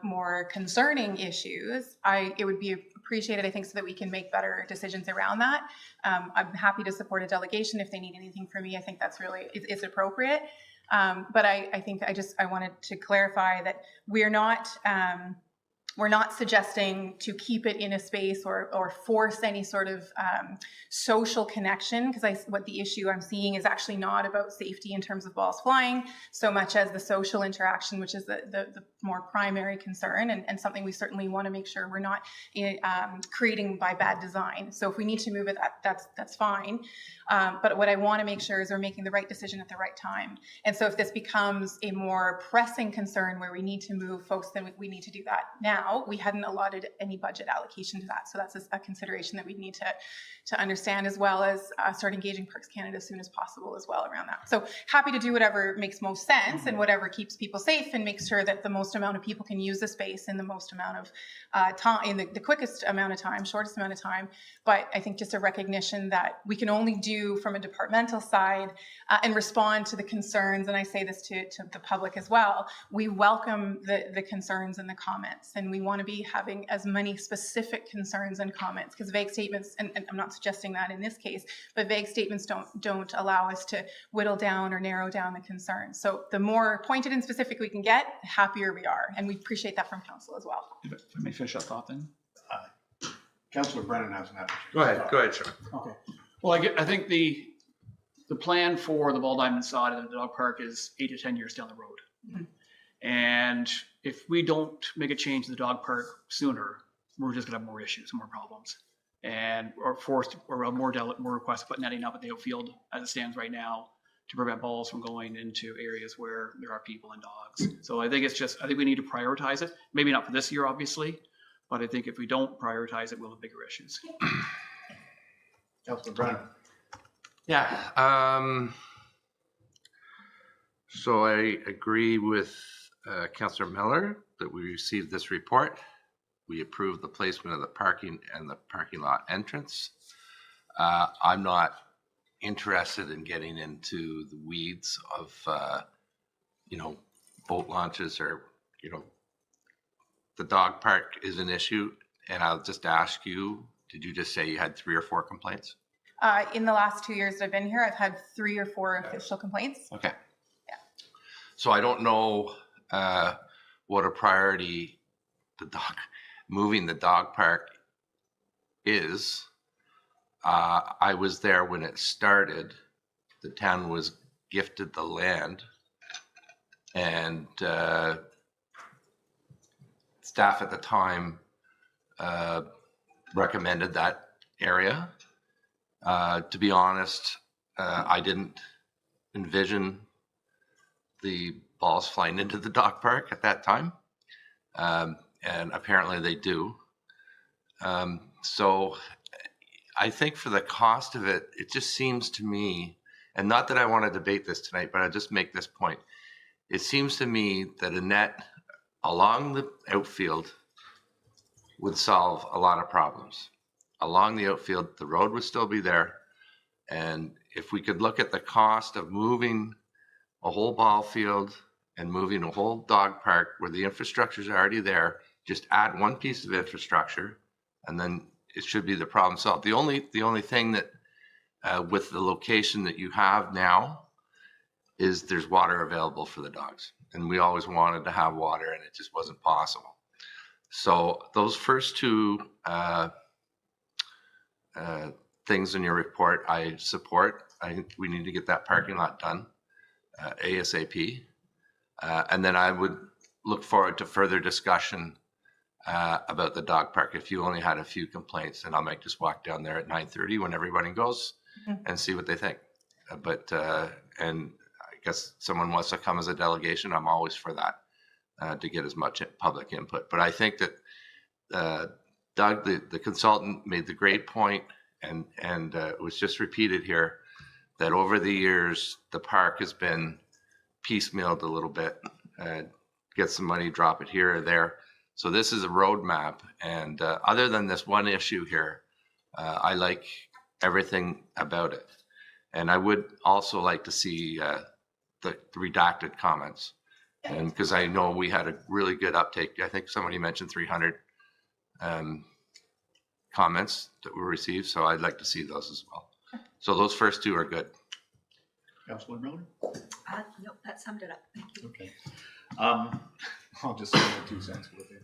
more concerning issues, it would be appreciated, I think, so that we can make better decisions around that. I'm happy to support a delegation if they need anything from me. I think that's really, it's appropriate. But I think I wanted to clarify that we're not suggesting to keep it in a space or force any sort of social connection, because what the issue I'm seeing is actually not about safety in terms of balls flying so much as the social interaction, which is the more primary concern and something we certainly want to make sure we're not creating by bad design. So if we need to move it, that's fine. But what I want to make sure is we're making the right decision at the right time. And so if this becomes a more pressing concern where we need to move folks, then we need to do that now. now, we hadn't allotted any budget allocation to that. So that's a consideration that we need to understand, as well as start engaging Parks Canada as soon as possible as well around that. So happy to do whatever makes most sense and whatever keeps people safe and makes sure that the most amount of people can use the space in the most amount of time, in the quickest amount of time, shortest amount of time. But I think just a recognition that we can only do from a departmental side and respond to the concerns. And I say this to the public as well. We welcome the concerns and the comments, and we want to be having as many specific concerns and comments, because vague statements, and I'm not suggesting that in this case, but vague statements don't allow us to whittle down or narrow down the concerns. So the more pointed and specific we can get, the happier we are. And we appreciate that from council as well. If I may finish that thought then. Councillor Brennan has an attitude. Go ahead, Sean. Okay. Well, I think the plan for the Ball Diamond side of the dog park is 8 to 10 years down the road. Mm-hmm. And if we don't make a change to the dog park sooner, we're just gonna have more issues, more problems. And or more requests to put netting up at the outfield as it stands right now to prevent balls from going into areas where there are people and dogs. So I think we need to prioritize it. Maybe not for this year, obviously, but I think if we don't prioritize it, we'll have bigger issues. Councillor Brennan. Yeah. So I agree with Councillor Miller that we received this report. We approved the placement of the parking and the parking lot entrance. I'm not interested in getting into the weeds of, boat launches or, the dog park is an issue. And I'll just ask you, did you just say you had 3 or 4 complaints? In the last 2 years that I've been here, I've had 3 or 4 official complaints. Okay. Yeah. So I don't know what a priority moving the dog park is. I was there when it started. The town was gifted the land, and staff at the time recommended that area. To be honest, I didn't envision the balls flying into the dog park at that time. And apparently they do. So I think for the cost of it, it just seems to me, and not that I want to debate this tonight, but I'll just make this point. It seems to me that a net along the outfield would solve a lot of problems. Along the outfield, the road would still be there. And if we could look at the cost of moving a whole ball field and moving a whole dog park where the infrastructure is already there, just add one piece of infrastructure, and then it should be the problem solved. The only thing that with the location that you have now is there's water available for the dogs, and we always wanted to have water, and it just wasn't possible. So those first 2 things in your report, I support. I think we need to get that parking lot done ASAP, and then I would look forward to further discussion about the dog park. If you only had a few complaints, then I might just walk down there at 9:30 when everybody goes and see what they think. And I guess someone wants to come as a delegation. I'm always for that to get as much public input. But I think that Doug, the consultant, made the great point, and it was just repeated here, that over the years, the park has been piecemealed a little bit, get some money, drop it here or there. So this is a roadmap, and other than this one issue here, I like everything about it. And I would also like to see the redacted comments, and because I know we had a really good uptake. I think somebody mentioned 300 comments that were received, so I'd like to see those as well. So those first 2 are good. Councillor Miller? No, that summed it up. Thank you. Okay. I'll just say my 2 cents with it.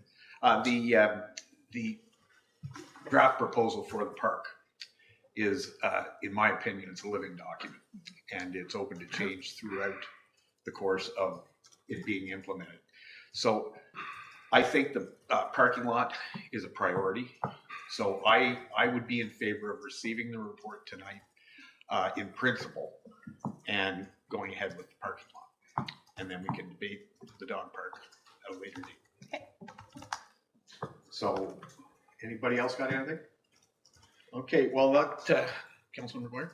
The draft proposal for the park is, in my opinion, it's a living document, and it's open to change throughout the course of it being implemented. So I think the parking lot is a priority. So I would be in favor of receiving the report tonight in principle and going ahead with the parking lot. And then we can debate the dog park at a later date. Okay. So, anybody else got anything? Okay, well, that, Councilman McGuire?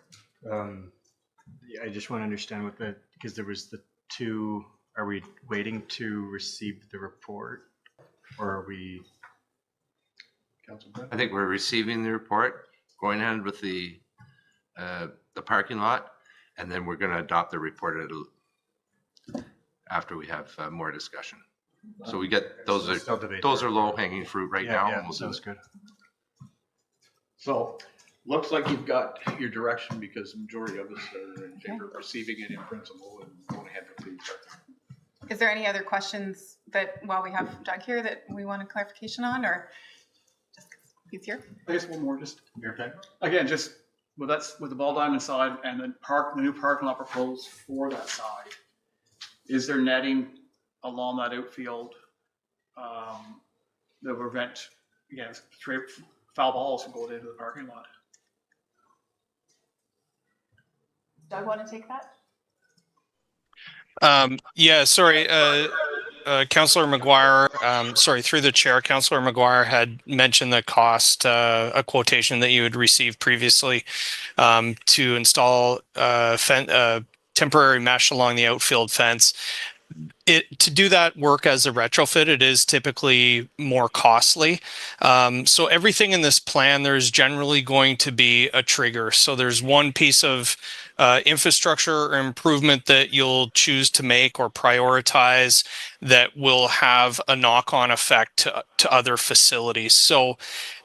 Yeah, I just want to understand what because there was the two, are we waiting to receive the report? Or are we? Councilman? I think we're receiving the report, going ahead with the parking lot, and then we're going to adopt the report after we have more discussion. So we get, those are low hanging fruit right now. Yeah, And we'll sounds do it. good. So, looks like you've got your direction because the majority of us are in favor of receiving it in principle and going ahead with the parking. Is there any other questions that, while we have Doug here, that we want a clarification on, or just he's here? I guess one more, just Your time? again, just with the Ball Diamond side and the new parking lot proposed for that side. Is there netting along that outfield that will prevent, again, straight foul balls from going into the parking lot? Doug, want to take that? Yeah, sorry, Councillor McGuire, sorry, through the chair, Councillor McGuire had mentioned the cost, a quotation that you had received previously to install temporary mesh along the outfield fence. To do that work as a retrofit, it is typically more costly. So everything in this plan, there's generally going to be a trigger. So there's one piece of infrastructure or improvement that you'll choose to make or prioritize that will have a knock-on effect to other facilities. So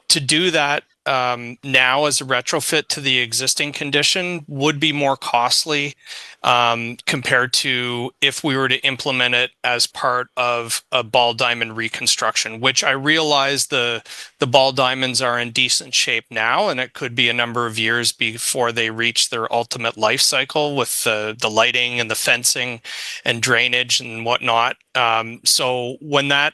to do that now as a retrofit to the existing condition would be more costly compared to if we were to implement it as part of a ball diamond reconstruction, which I realize the ball diamonds are in decent shape now, and it could be a number of years before they reach their ultimate life cycle with the lighting and the fencing and drainage and whatnot. So when that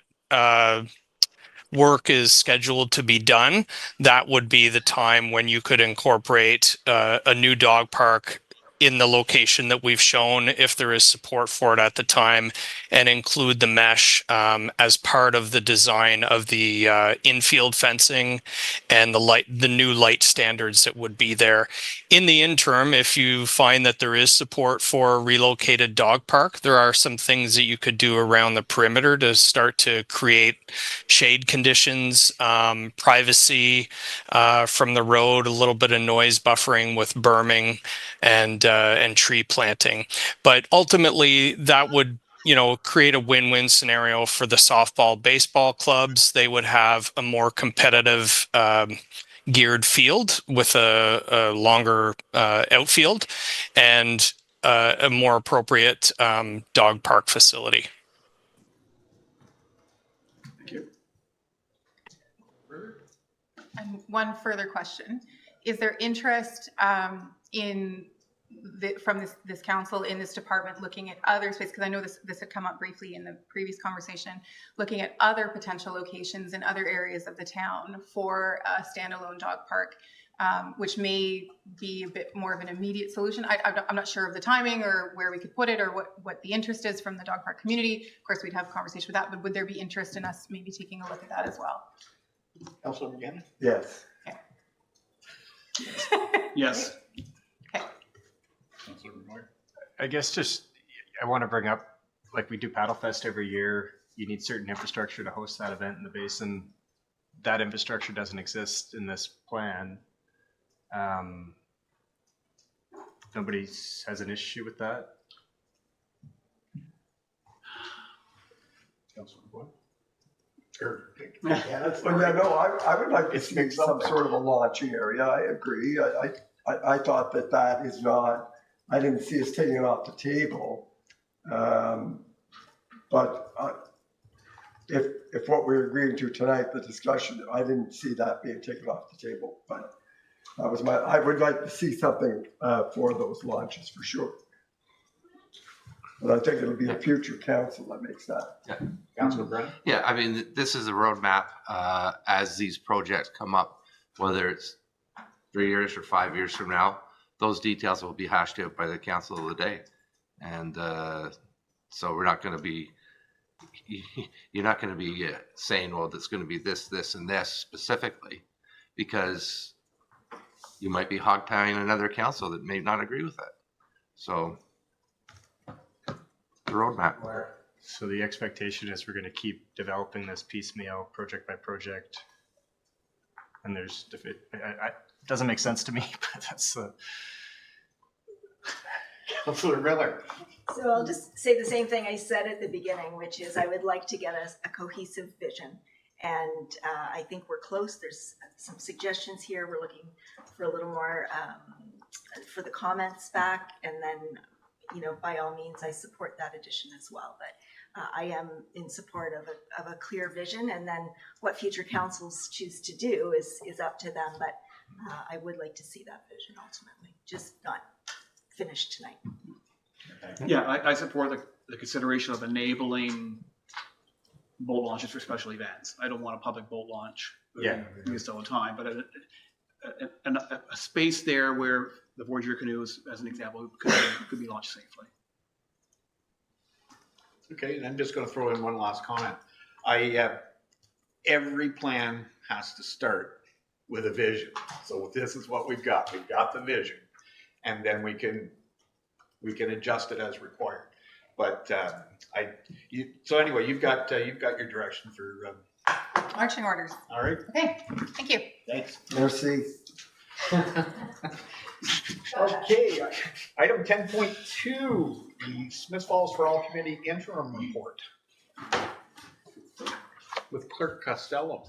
work is scheduled to be done, that would be the time when you could incorporate a new dog park in the location that we've shown, if there is support for it at the time, and include the mesh as part of the design of the infield fencing and the new light standards that would be there. In the interim, if you find that there is support for a relocated dog park, there are some things that you could do around the perimeter to start to create shade conditions, privacy from the road, a little bit of noise buffering with berming and tree planting. But ultimately, that would create a win-win scenario for the softball, baseball clubs. They would have a more competitive geared field with a longer outfield and a more appropriate dog park facility. Thank you. And one further question. Is there interest from this council in this department looking at other space, because I know this had come up briefly in the previous conversation, looking at other potential locations in other areas of the town for a standalone dog park, which may be a bit more of an immediate solution. I'm not sure of the timing or where we could put it or what the interest is from the dog park community. Of course, we'd have a conversation with that, but would there be interest in us maybe taking a look at that as well? Councilor McGann? Yes. Yes. Councilor McGuire? I guess I want to bring up, like we do Paddle Fest every year. You need certain infrastructure to host that event in the basin. That infrastructure doesn't exist in this plan. Nobody has an issue with that. Councilor McGuire? Sure. I would like to see some sort of a launching area. I agree. I thought that is not, I didn't see us taking it off the table. But if what we're agreeing to tonight, the discussion, I didn't see that being taken off the table. But that was I would like to see something for those launches for sure. But I think it'll be a future council that makes that. Yeah. Councilor Brennan? Yeah, I mean, this is a roadmap as these projects come up, whether it's 3 years or 5 years from now, those details will be hashed out by the council of the day. And so we're not going to be you're not going to be saying, well, it's going to be this, this, and this specifically, because you might be hog-tying another council that may not agree with it. So the roadmap. So the expectation is we're going to keep developing this piecemeal, project by project. And it doesn't make sense to me, but that's Councillor Miller. So I'll just say the same thing I said at the beginning, which is I would like to get a cohesive vision. And I think we're close. There's some suggestions here. We're looking for a little more for the comments back. And then, by all means, I support that addition as well. But I am in support of a clear vision. And then what future councils choose to do is up to them. But I would like to see that vision ultimately, just not finished tonight. Yeah, I support the consideration of enabling boat launches for special events. I don't want a public boat launch used all the time, but a space there where the Voyager canoes, as an example, could be launched safely. Okay, and I'm just going to throw in one last comment. Every plan has to start with a vision. So this is what we've got. We've got the vision, and then we can adjust it as required. But so anyway, you've got your direction for Marching orders. all right. Okay, thank you. Thanks. Merci. Okay, item 10.2, the Smith Falls for All Committee interim report with Clerk Costello.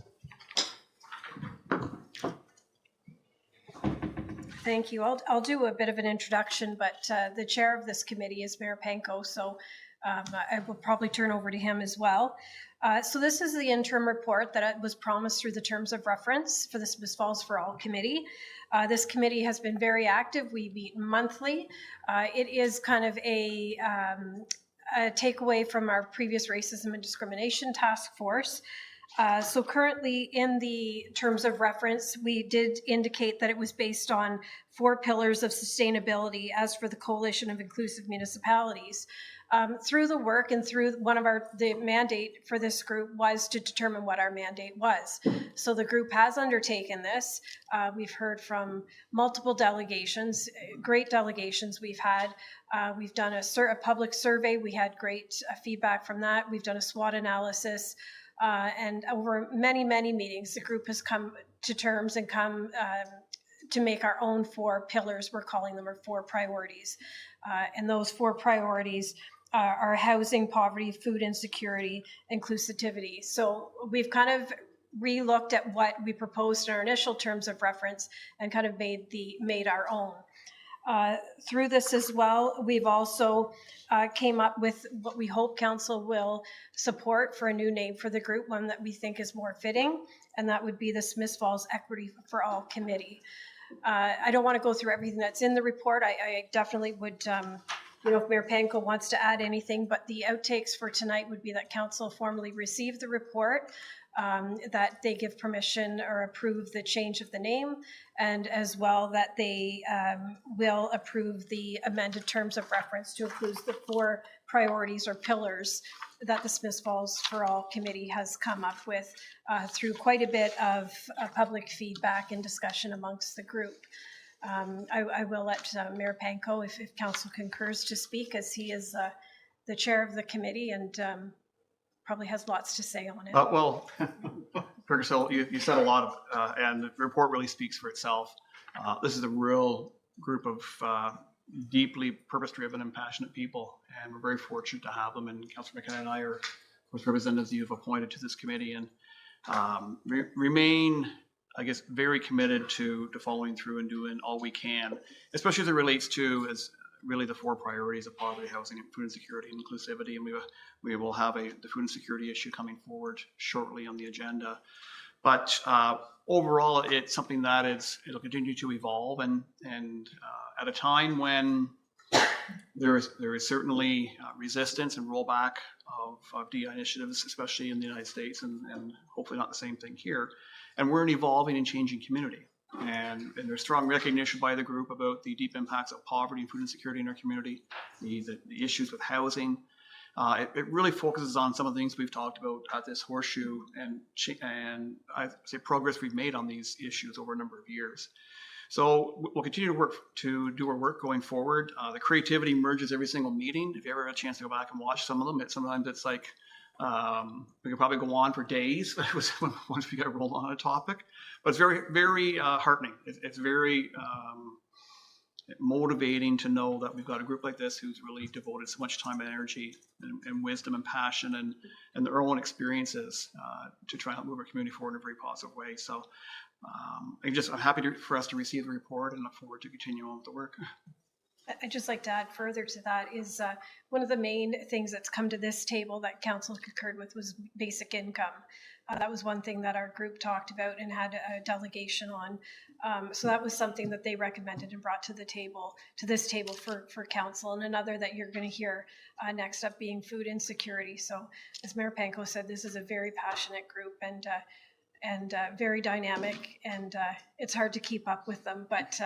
Thank you. I'll do a bit of an introduction, but the chair of this committee is Mayor Panko, so I will probably turn over to him as well. So this is the interim report that was promised through the terms of reference for the Smith Falls for All Committee. This committee has been very active. We meet monthly. It is kind of a takeaway from our previous racism and discrimination task force. So currently in the terms of reference, we did indicate that it was based on 4 pillars of sustainability as for the Coalition of Inclusive Municipalities. Through the work and through the mandate for this group was to determine what our mandate was. So the group has undertaken this. We've heard from multiple delegations, great delegations we've had. We've done a public survey. We had great feedback from that. We've done a SWOT analysis. And over many, many meetings, the group has come to terms and come to make our own 4 pillars. We're calling them our 4 priorities. And those 4 priorities are housing, poverty, food insecurity, inclusivity. So we've kind of re-looked at what we proposed in our initial terms of reference and kind of made our own. Through this as well, we've also came up with what we hope council will support for a new name for the group, one that we think is more fitting, and that would be the Smith Falls Equity for All Committee. I don't want to go through everything that's in the report. I definitely would, if Mayor Panko wants to add anything, but the outtakes for tonight would be that council formally receive the report, that they give permission or approve the change of the name, and as well that they will approve the amended terms of reference to include the 4 priorities or pillars that the Smith Falls for All Committee has come up with through quite a bit of public feedback and discussion amongst the group. I will let Mayor Panko, if council concurs, to speak, as he is the chair of the committee and probably has lots to say on it. Well, Ferguson, you said a lot of, and the report really speaks for itself. This is a real group of deeply purpose-driven and passionate people, and we're very fortunate to have them. And Councillor McKenna and I are, of course, representatives you've appointed to this committee, and remain, I guess, very committed to following through and doing all we can, especially as it relates to really the 4 priorities of poverty, housing, and food insecurity and inclusivity. And we will have the food insecurity issue coming forward shortly on the agenda. But overall, it's something that it'll continue to evolve, and at a time when there is certainly resistance and rollback of DEI initiatives, especially in the United States, and hopefully not the same thing here. And we're an evolving and changing community. And there's strong recognition by the group about the deep impacts of poverty and food insecurity in our community, the issues with housing, It really focuses on some of the things we've talked about at this horseshoe and I say progress we've made on these issues over a number of years. So we'll continue to do our work going forward. The creativity merges every single meeting. If you ever have a chance to go back and watch some of them, sometimes it's like we could probably go on for days once we get rolled on a topic. But it's very, very heartening. It's very motivating to know that we've got a group like this who's really devoted so much time and energy and wisdom and passion and their own experiences to try and move our community forward in a very positive way. So I'm happy for us to receive the report and look forward to continuing on with the work. I'd just like to add further to that is one of the main things that's come to this table that council concurred with was basic income. That was one thing that our group talked about and had a delegation on. So that was something that they recommended and brought to the table, to this table for council. And another that you're going to hear next up being food insecurity. So as Mayor Panko said, this is a very passionate group and very dynamic, and it's hard to keep up with them. But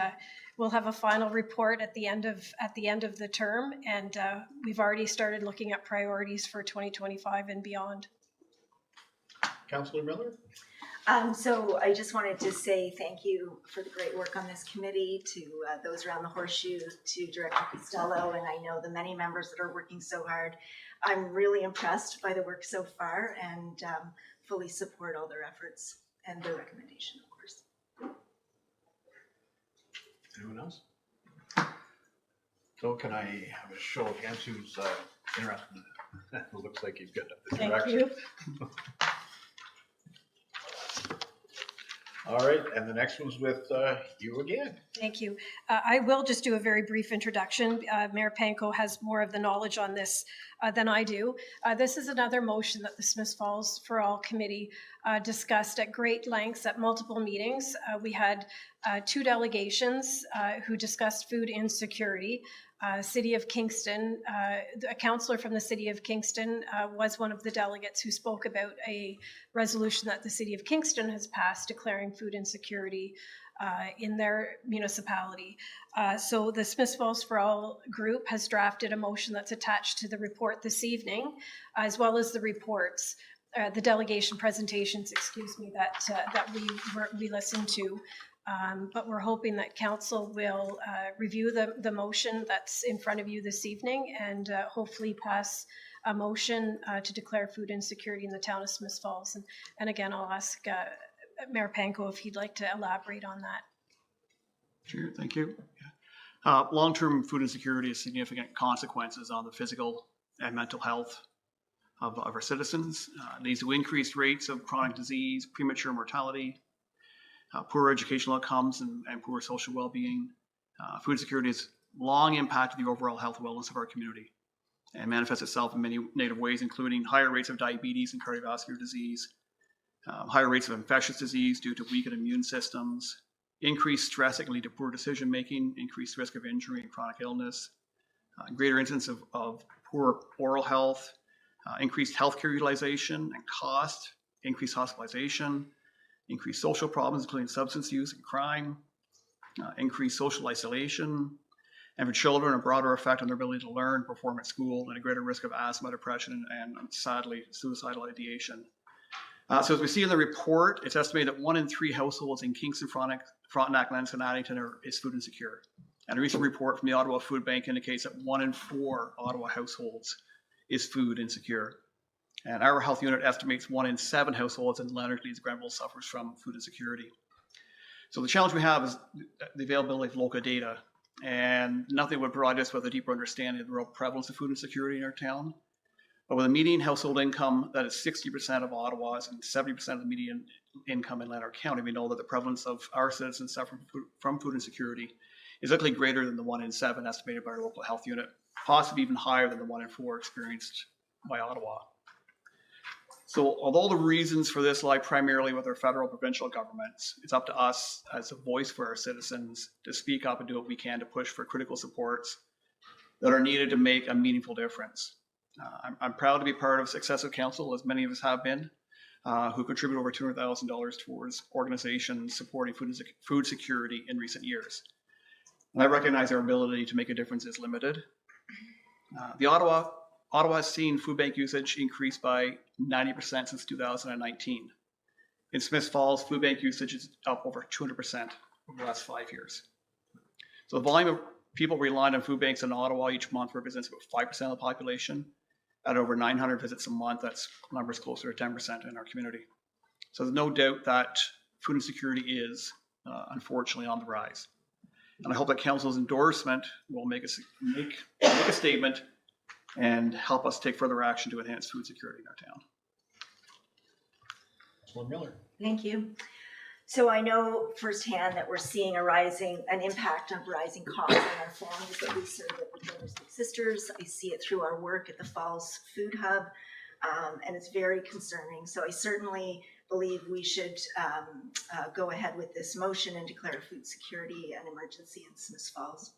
we'll have a final report at the end of the term, and we've already started looking at priorities for 2025 and beyond. Councillor Miller? So I just wanted to say thank you for the great work on this committee, to those around the horseshoe, to Director Costello, and I know the many members that are working so hard. I'm really impressed by the work so far and fully support all their efforts and their recommendation, of course. Anyone else? So can I have a show of hands who's interested in that? It looks like you've got the direction. Thank you. All right, and the next one's with you again. Thank you. I will just do a very brief introduction. Mayor Panko has more of the knowledge on this than I do. This is another motion that the Smiths Falls for All Committee discussed at great lengths at multiple meetings. We had two delegations who discussed food insecurity. City of Kingston, a councillor from the City of Kingston was one of the delegates who spoke about a resolution that the City of Kingston has passed declaring food insecurity in their municipality. So the Smiths Falls for All group has drafted a motion that's attached to the report this evening, as well as the reports, the delegation presentations, that we listened to. But we're hoping that council will review the motion that's in front of you this evening and hopefully pass a motion to declare food insecurity in the town of Smiths Falls. And again, I'll ask Mayor Panko if he'd like to elaborate on that. Sure, thank you. Long-term food insecurity has significant consequences on the physical and mental health of our citizens. It leads to increased rates of chronic disease, premature mortality, poor educational outcomes, and poor social well-being. Food insecurity has long impacted the overall health and wellness of our community and manifests itself in many negative ways, including higher rates of diabetes and cardiovascular disease, higher rates of infectious disease due to weakened immune systems, increased stress that can lead to poor decision-making, increased risk of injury and chronic illness, greater incidence of poor oral health, increased healthcare utilization and cost, increased hospitalization, increased social problems, including substance use and crime, increased social isolation, and for children, a broader effect on their ability to learn, perform at school, and a greater risk of asthma, depression, and sadly, suicidal ideation. So as we see in the report, it's estimated that 1 in 3 households in Kingston, Frontenac, Lansing, and Addington is food insecure. And a recent report from the Ottawa Food Bank indicates that 1 in 4 Ottawa households is food insecure. And our health unit estimates 1 in 7 households in Leonard, Leeds, Grenville suffers from food insecurity. So the challenge we have is the availability of local data, and nothing would provide us with a deeper understanding of the real prevalence of food insecurity in our town. But with a median household income that is 60% of Ottawa's and 70% of the median income in Lanark County, we know that the prevalence of our citizens suffering from food insecurity is likely greater than the 1 in 7 estimated by our local health unit, possibly even higher than the 1 in 4 experienced by Ottawa. So although the reasons for this lie primarily with our federal and provincial governments, it's up to us as a voice for our citizens to speak up and do what we can to push for critical supports that are needed to make a meaningful difference. I'm proud to be part of Successive Council, as many of us have been, who contribute over $200,000 towards organizations supporting food security in recent years. And I recognize our ability to make a difference is limited. The Ottawa Ottawa has seen food bank usage increase by 90% since 2019. In Smiths Falls, food bank usage is up over 200% over the last 5 years. So the volume of people relying on food banks in Ottawa each month represents about 5% of the population. At over 900 visits a month, that's numbers closer to 10% in our community. So there's no doubt that food insecurity is unfortunately on the rise. And I hope that council's endorsement will make a statement and help us take further action to enhance food security in our town. Councilor Miller. Thank you. So I know firsthand that we're seeing an impact of rising costs on our families that we serve at the Brothers and Sisters. I see it through our work at the Falls Food Hub, and it's very concerning. So I certainly believe we should go ahead with this motion and declare food security an emergency in Smiths Falls.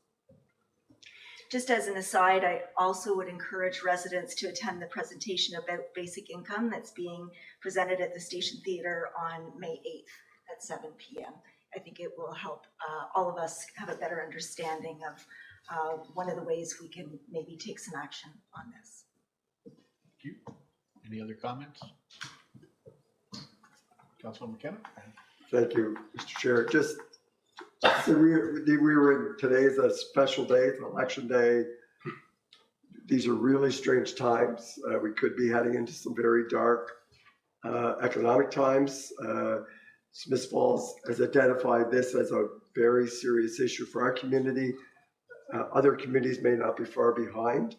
Just as an aside, I also would encourage residents to attend the presentation about basic income that's being presented at the Station Theatre on May 8th at 7 p.m. I think it will help all of us have a better understanding of one of the ways we can maybe take some action on this. Thank you. Any other comments? Councilor McKenna? Thank you, Mr. Chair. Just so we were in, today's a special day, it's an election day. These are really strange times. We could be heading into some very dark economic times. Smiths Falls has identified this as a very serious issue for our community. Other communities may not be far behind.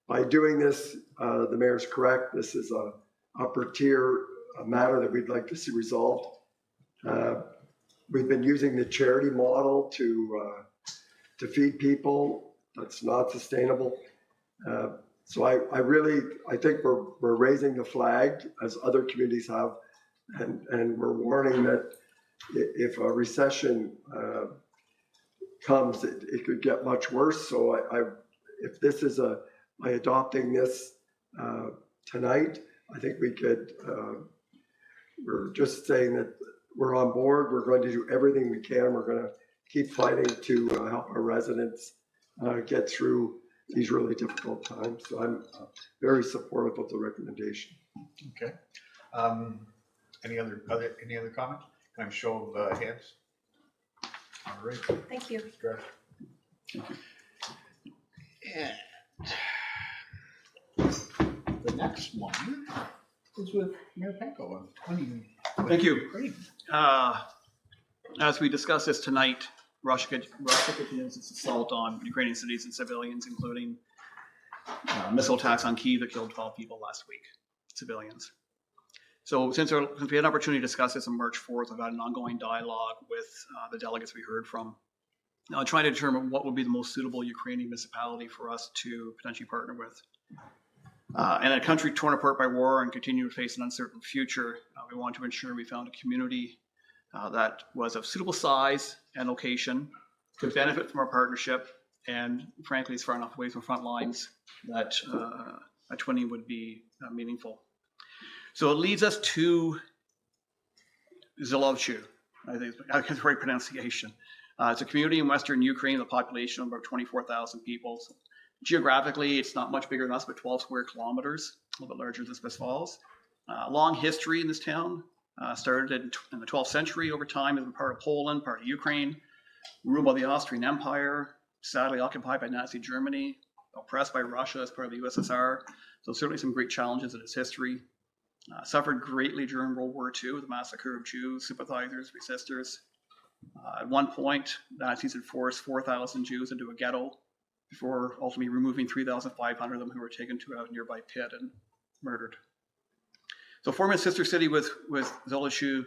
By doing this, the mayor's correct. This is a upper tier matter that we'd like to see resolved. We've been using the charity model to feed people. That's not sustainable. So I think we're raising the flag as other communities have, and we're warning that if a recession comes, it could get much worse. So if this is by adopting this tonight, I think we could. We're just saying that we're on board. We're going to do everything we can. We're going to keep fighting to help our residents get through these really difficult times. So I'm very supportive of the recommendation. Okay. Any other comments? Can I show of hands? All right. Thank you. And the next one is with Mayor Panko. Thank you. As we discuss this tonight, Russia continues its assault on Ukrainian cities and civilians, including missile attacks on Kyiv that killed 12 people last week, civilians. So since we had an opportunity to discuss this on March 4th, I've had an ongoing dialogue with the delegates we heard from, trying to determine what would be the most suitable Ukrainian municipality for us to potentially partner with. And a country torn apart by war and continue to face an uncertain future, we want to ensure we found a community that was of suitable size and location, could benefit from our partnership, and frankly, is far enough away from front lines that a twinning would be meaningful. So it leads us to Zalowshu. I think it's the right pronunciation. It's a community in Western Ukraine with a population of about 24,000 people. So geographically, it's not much bigger than us, but 12 square kilometers, a little bit larger than Smiths Falls. Long history in this town. Started in the 12th century. Over time, has been part of Poland, part of Ukraine, ruled by the Austrian Empire, sadly occupied by Nazi Germany, oppressed by Russia as part of the USSR. So certainly some great challenges in its history. Suffered greatly during World War II with the massacre of Jews, sympathizers, resistors. At one point, Nazis had forced 4,000 Jews into a ghetto before ultimately removing 3,500 of them who were taken to a nearby pit and murdered. So forming a sister city with Zalowshu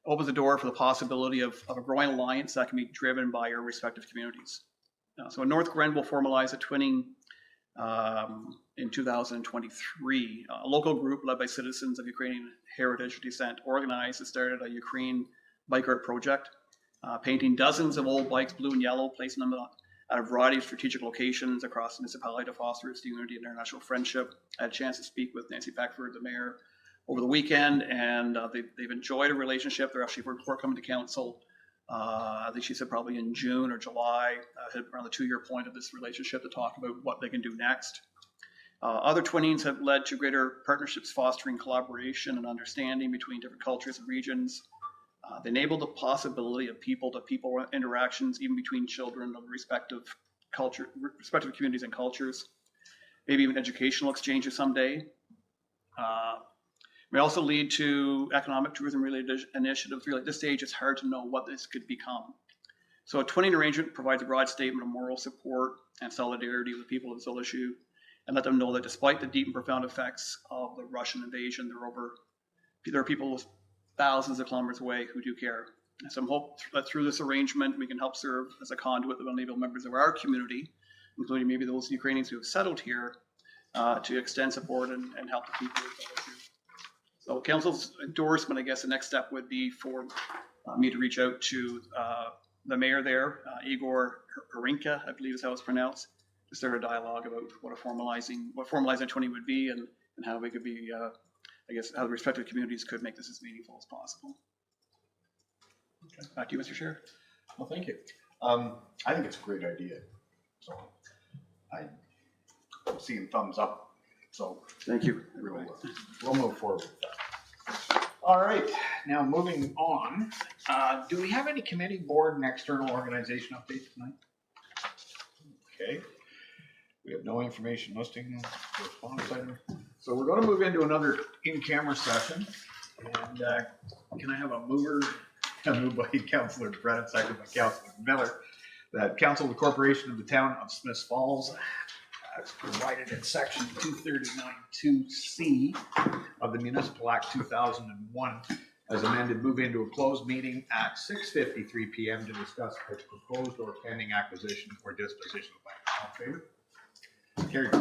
opens the door for the possibility of a growing alliance that can be driven by our respective communities. So in North Gren will formalize a twinning in 2023. A local group led by citizens of Ukrainian heritage or descent organized and started a Ukraine bike art project, painting dozens of old bikes blue and yellow, placing them at a variety of strategic locations across the municipality to foster its unity and international friendship. I had a chance to speak with Nancy Beckford, the mayor, over the weekend, and they've enjoyed a relationship. They're actually coming to council. I think she said probably in June or July, around the 2-year point of this relationship, to talk about what they can do next. Other twinnings have led to greater partnerships fostering collaboration and understanding between different cultures and regions. They enable the possibility of people-to-people interactions, even between children of respective communities and cultures. Maybe even educational exchanges someday. May also lead to economic tourism-related initiatives. Really, at this stage, it's hard to know what this could become. So a twinning arrangement provides a broad statement of moral support and solidarity with the people of this issue, and let them know that despite the deep and profound effects of the Russian invasion, there are people thousands of kilometers away who do care. And so I hope that through this arrangement, we can help serve as a conduit of enable members of our community, including maybe those Ukrainians who have settled here, to extend support and help the people with that issue. So council's endorsement, I guess the next step would be for me to reach out to the mayor there, Igor Harinka, I believe is how it's pronounced, to start a dialogue about what formalizing 20 would be and how we could be, I guess, how the respective communities could make this as meaningful as possible. Okay. Back to you, Mr. Chair. Well, thank you. I think it's a great idea. So I'm seeing thumbs up. So thank you. We'll move forward with that. All right, now moving on. Do we have any committee, board, and external organization updates tonight? Okay. We have no information listing response item. So we're going to move into another in-camera session. And can I have a mover? A move by Councillor Brennan, second by Councillor Miller, that Council of the Corporation of the Town of Smiths Falls, as provided in section 239(2)(c) of the Municipal Act 2001, as amended, move into a closed meeting at 6:53 p.m. to discuss a proposed or pending acquisition or disposition of land. All in favor? Carried.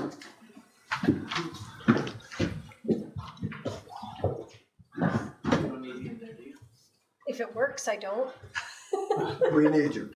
If it works, I don't. We need you.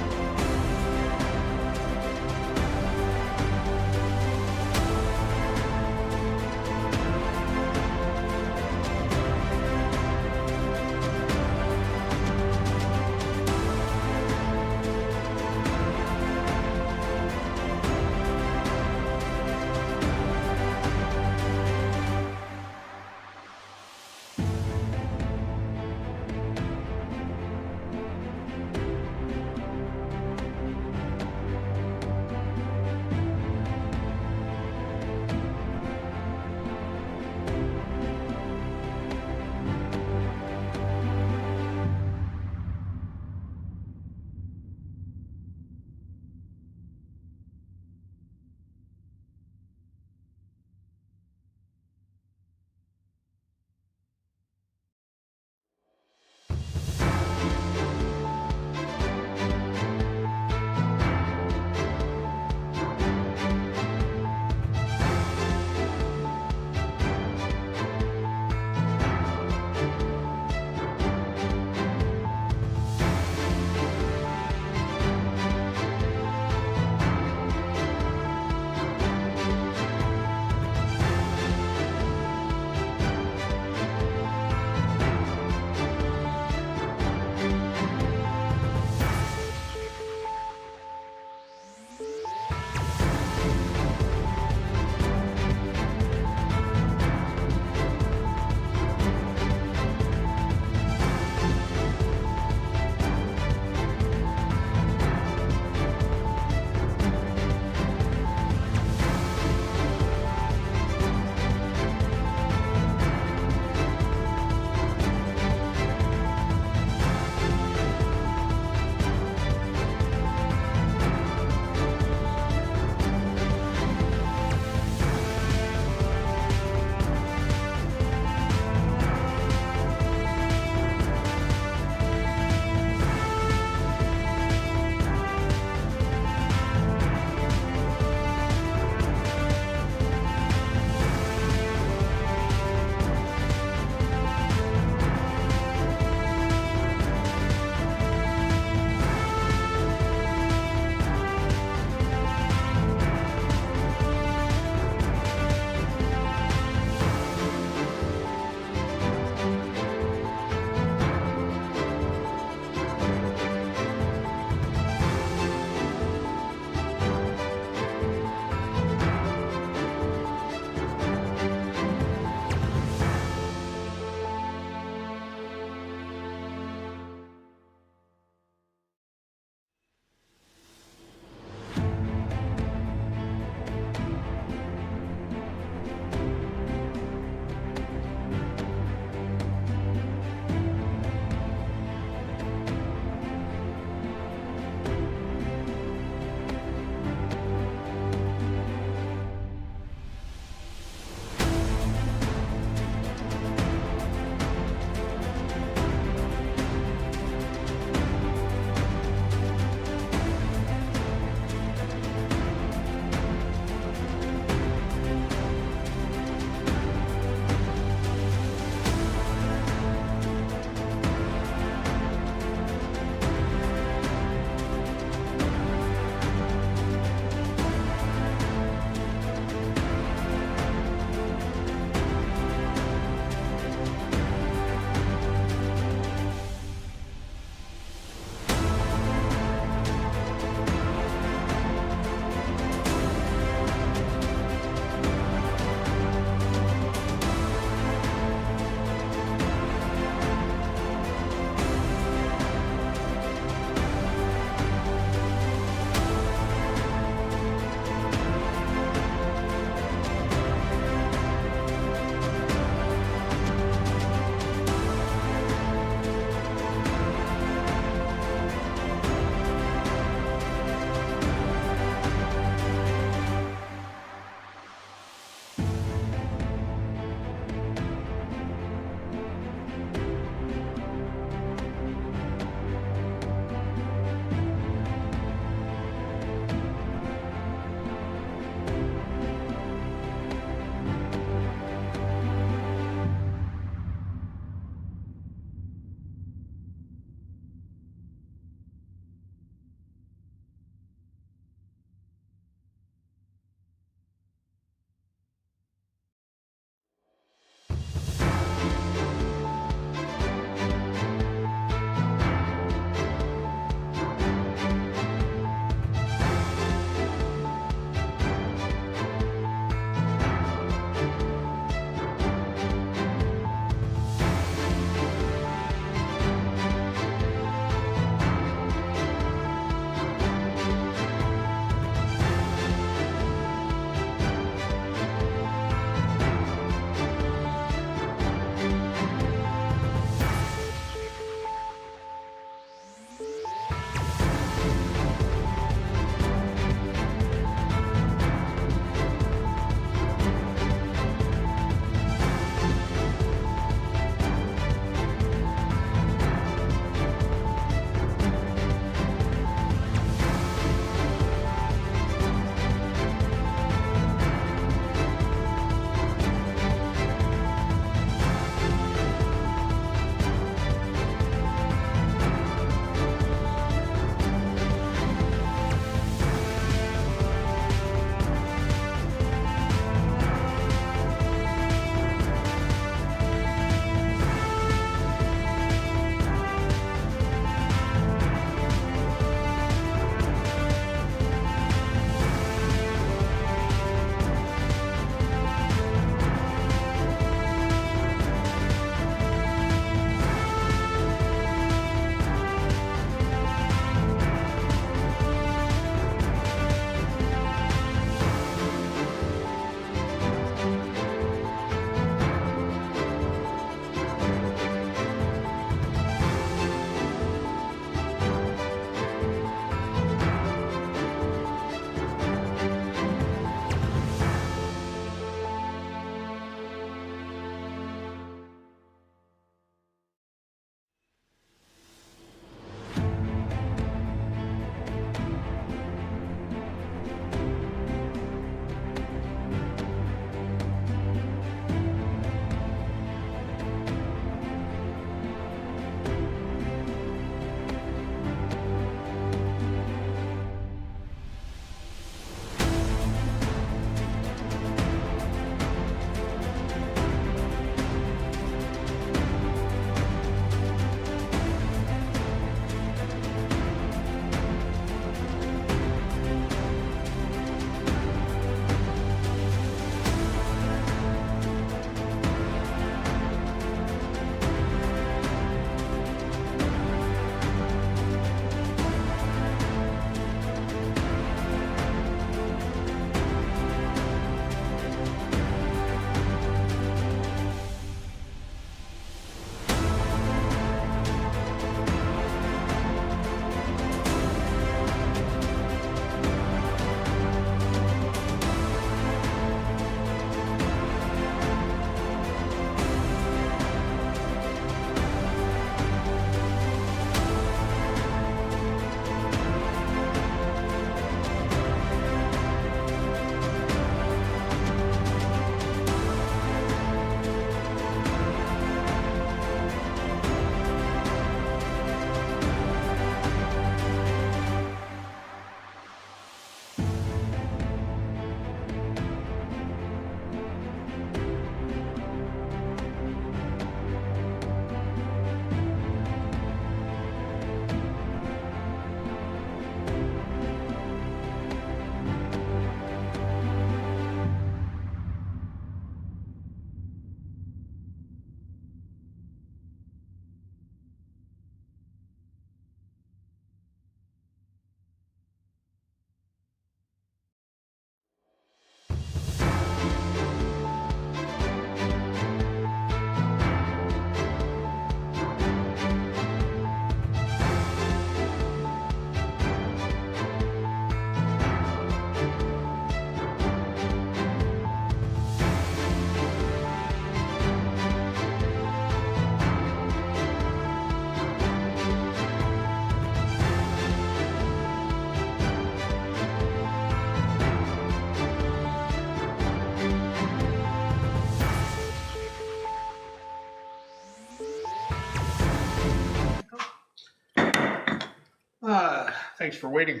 Thanks for waiting.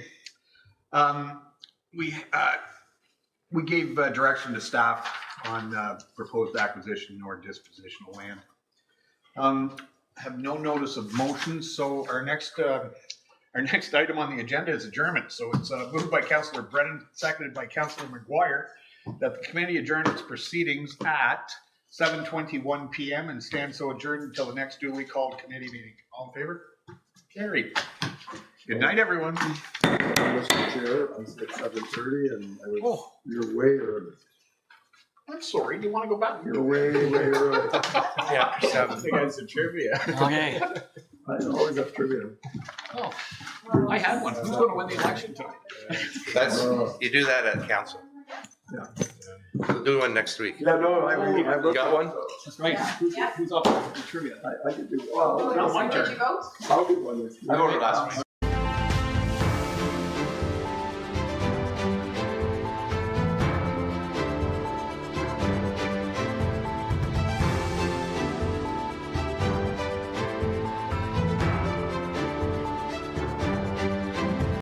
We gave direction to staff on proposed acquisition or disposition of land. Have no notice of motions, so our next item on the agenda is adjournment. So it's moved by Councillor Brennan, seconded by Councillor McGuire, that the committee adjourn its proceedings at 7:21 p.m. and stand so adjourned until the next duly called committee meeting. All in favor? Carried. Good night, everyone. Mr. Chair, I said 7:30 and I was, you're way early. I'm sorry, do you want to go back? You're way early. Yeah, I think I had some trivia. Okay. I always have trivia. Oh, I had one. Who's going to win the election tonight? That's, you do that at council. Yeah. We'll do one next week. Yeah, no, I You got one? That's right. Who's up for trivia? I could do, well, Not my turn. I'll do one this I voted last week.